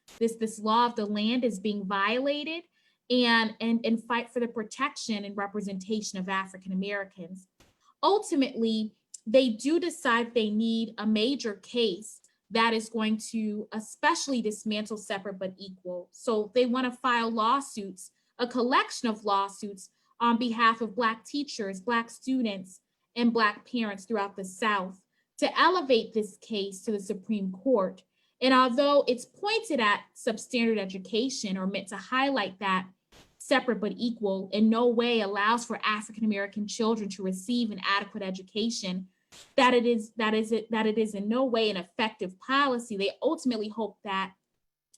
law of the land is being violated, and fight for the protection and representation of African Americans. Ultimately, they do decide they need a major case that is going to especially dismantle separate but equal. So they want to file lawsuits, a collection of lawsuits on behalf of Black teachers, Black students, and Black parents throughout the South to elevate this case to the Supreme Court. And although it's pointed at substandard education or meant to highlight that separate but equal in no way allows for African American children to receive an adequate education, that it is in no way an effective policy, they ultimately hope that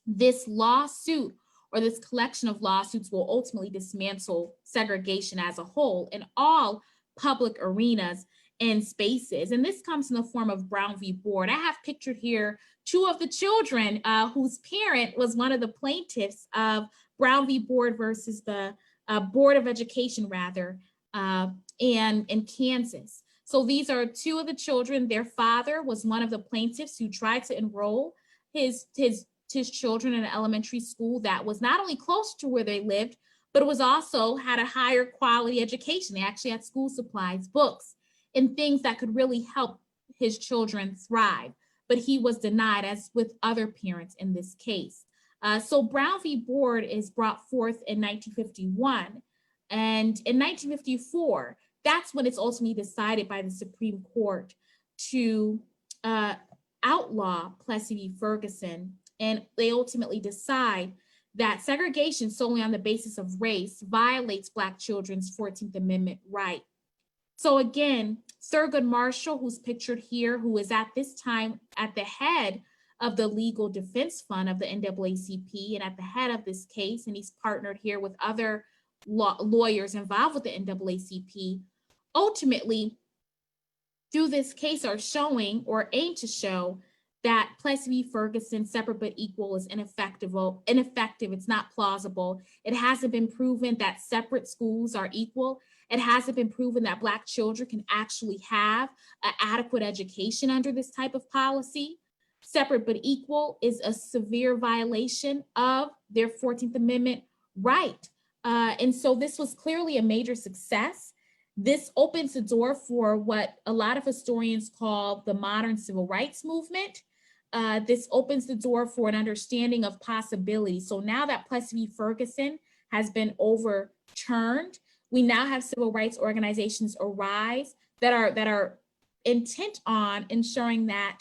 this lawsuit or this collection of lawsuits will ultimately dismantle segregation as a whole in all public arenas and spaces. And this comes in the form of Brown v. Board. I have pictured here two of the children whose parent was one of the plaintiffs of Brown v. Board versus the Board of Education, rather, in Kansas. So these are two of the children. Their father was one of the plaintiffs who tried to enroll his children in an elementary school that was not only close to where they lived, but it was also had a higher quality education. They actually had school supplies, books, and things that could really help his children thrive. But he was denied, as with other parents in this case. So Brown v. Board is brought forth in 1951. And in 1954, that's when it's ultimately decided by the Supreme Court to outlaw Plessy v. Ferguson. And they ultimately decide that segregation solely on the basis of race violates Black children's 14th Amendment right. So again, Thurgood Marshall, who's pictured here, who is at this time at the head of the legal defense fund of the NAACP and at the head of this case, and he's partnered here with other lawyers involved with the NAACP, ultimately, through this case are showing or aim to show that Plessy v. Ferguson, separate but equal, is ineffective, it's not plausible. It hasn't been proven that separate schools are equal. It hasn't been proven that Black children can actually have an adequate education under this type of policy. Separate but equal is a severe violation of their 14th Amendment right. And so this was clearly a major success. This opens the door for what a lot of historians call the modern civil rights movement. This opens the door for an understanding of possibility. So now that Plessy v. Ferguson has been overturned, We now have civil rights organizations arise that are intent on ensuring that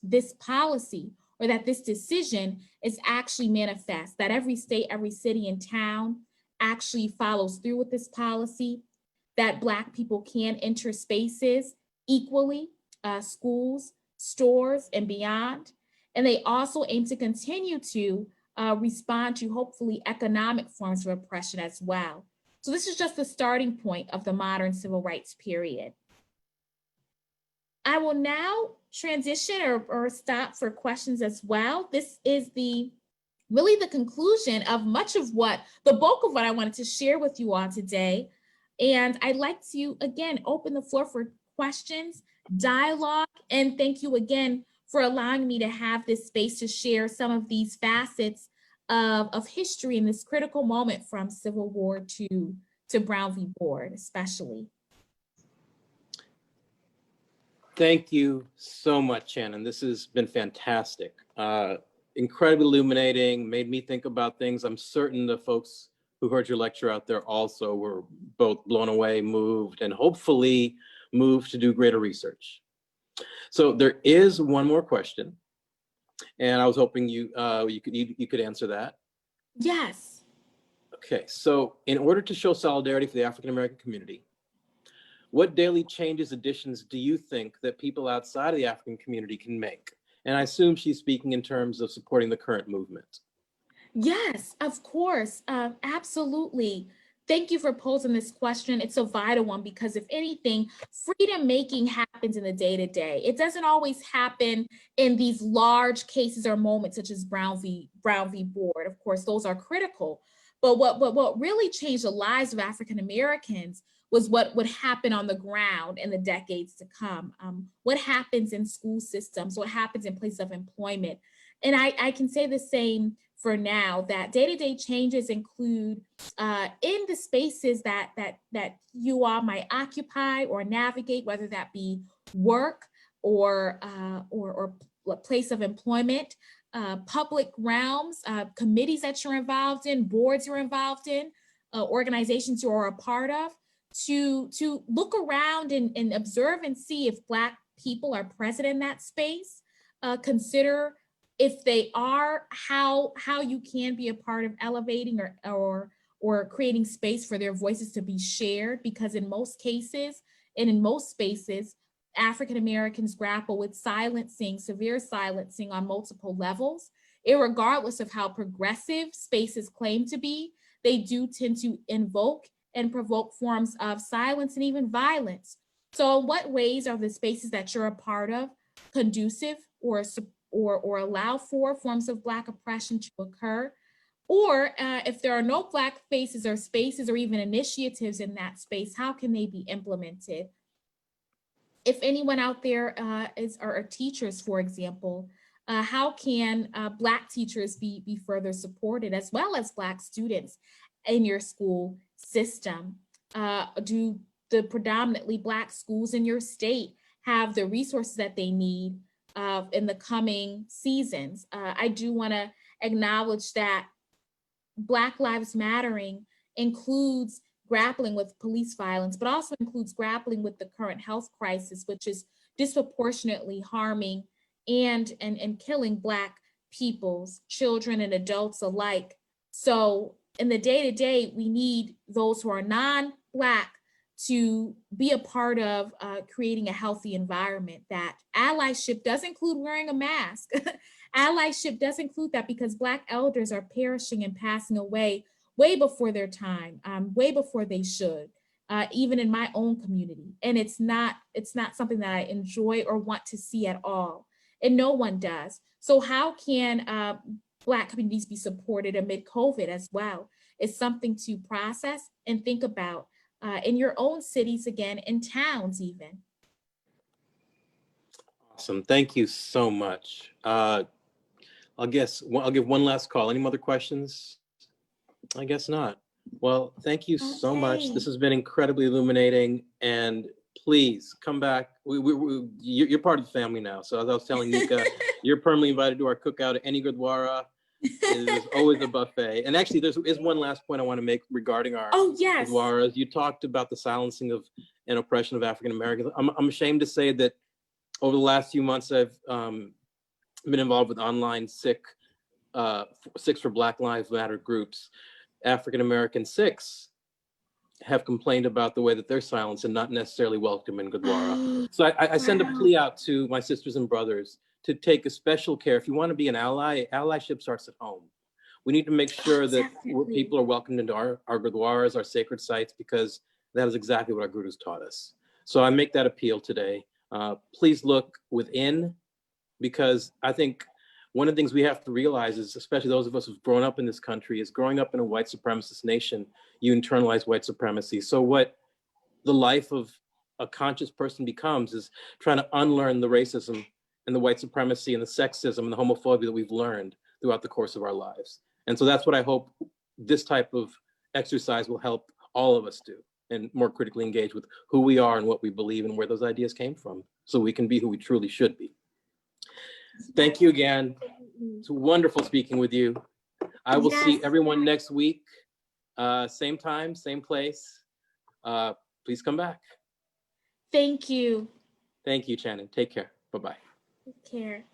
this policy or that this decision is actually manifest, that every state, every city and town actually follows through with this policy, that Black people can enter spaces equally, schools, stores, and beyond. And they also aim to continue to respond to hopefully economic forms of oppression as well. So this is just the starting point of the modern civil rights period. I will now transition or stop for questions as well. This is really the conclusion of much of the bulk of what I wanted to share with you all today. And I'd like to, again, open the floor for questions, dialogue, and thank you again for allowing me to have this space to share some of these facets of history in this critical moment from Civil War to Brown v. Board, especially. Thank you so much, Channon. This has been fantastic. Incredibly illuminating, made me think about things. I'm certain the folks who heard your lecture out there also were both blown away, moved, and hopefully moved to do greater research. So there is one more question, and I was hoping you could answer that. Yes. Okay, so in order to show solidarity for the African American community, what daily changes, additions do you think that people outside of the African community can make? And I assume she's speaking in terms of supporting the current movement. Yes, of course, absolutely. Thank you for posing this question. It's a vital one because if anything, freedom making happens in the day-to-day. It doesn't always happen in these large cases or moments such as Brown v. Board. Of course, those are critical. But what really changed the lives of African Americans was what would happen on the ground in the decades to come. What happens in school systems, what happens in places of employment. And I can say the same for now, that day-to-day changes include in the spaces that you all might occupy or navigate, whether that be work or place of employment, public realms, committees that you're involved in, boards you're involved in, organizations you are a part of, to look around and observe and see if Black people are present in that space. Consider if they are, how you can be a part of elevating or creating space for their voices to be shared, because in most cases and in most spaces, African Americans grapple with silencing, severe silencing on multiple levels. Irregardless of how progressive spaces claim to be, they do tend to invoke and provoke forms of silence and even violence. So in what ways are the spaces that you're a part of conducive or allow for forms of Black oppression to occur? Or if there are no Black faces or spaces or even initiatives in that space, how can they be implemented? If anyone out there are teachers, for example, how can Black teachers be further supported, as well as Black students in your school system? Do the predominantly Black schools in your state have the resources that they need in the coming seasons? I do want to acknowledge that Black Lives Mattering includes grappling with police violence, but also includes grappling with the current health crisis, which is disproportionately harming and killing Black peoples, children and adults alike. So in the day-to-day, we need those who are non-Black to be a part of creating a healthy environment. That allyship does include wearing a mask. Allyship does include that, because Black elders are perishing and passing away way before their time, way before they should, even in my own community. And it's not something that I enjoy or want to see at all. And no one does. So how can Black communities be supported amid COVID as well? It's something to process and think about in your own cities, again, in towns even. Awesome, thank you so much. I'll give one last call. Any other questions? I guess not. Well, thank you so much. This has been incredibly illuminating, and please come back. You're part of the family now. So as I was telling Nika, you're permanently invited to our cookout at any Gurdwara. It is always a buffet. And actually, there is one last point I want to make regarding our Oh, yes. Gurdwaras. You talked about the silencing of and oppression of African Americans. I'm ashamed to say that over the last few months, I've been involved with online Sikhs for Black Lives Matter groups. African American Sikhs have complained about the way that they're silenced and not necessarily welcome in Gurdwara. So I send a plea out to my sisters and brothers to take a special care. If you want to be an ally, allyship starts at home. We need to make sure that people are welcomed into our Gurdwaras, our sacred sites, because that is exactly what our Gurus taught us. So I make that appeal today. Please look within, because I think one of the things we have to realize is, especially those of us who've grown up in this country, is growing up in a white supremacist nation, you internalize white supremacy. So what the life of a conscious person becomes is trying to unlearn the racism and the white supremacy and the sexism and the homophobia that we've learned throughout the course of our lives. And so that's what I hope this type of exercise will help all of us do, and more critically engage with who we are and what we believe and where those ideas came from, so we can be who we truly should be. Thank you again. It's wonderful speaking with you. I will see everyone next week, same time, same place. Please come back. Thank you. Thank you, Channon. Take care. Bye-bye. Take care.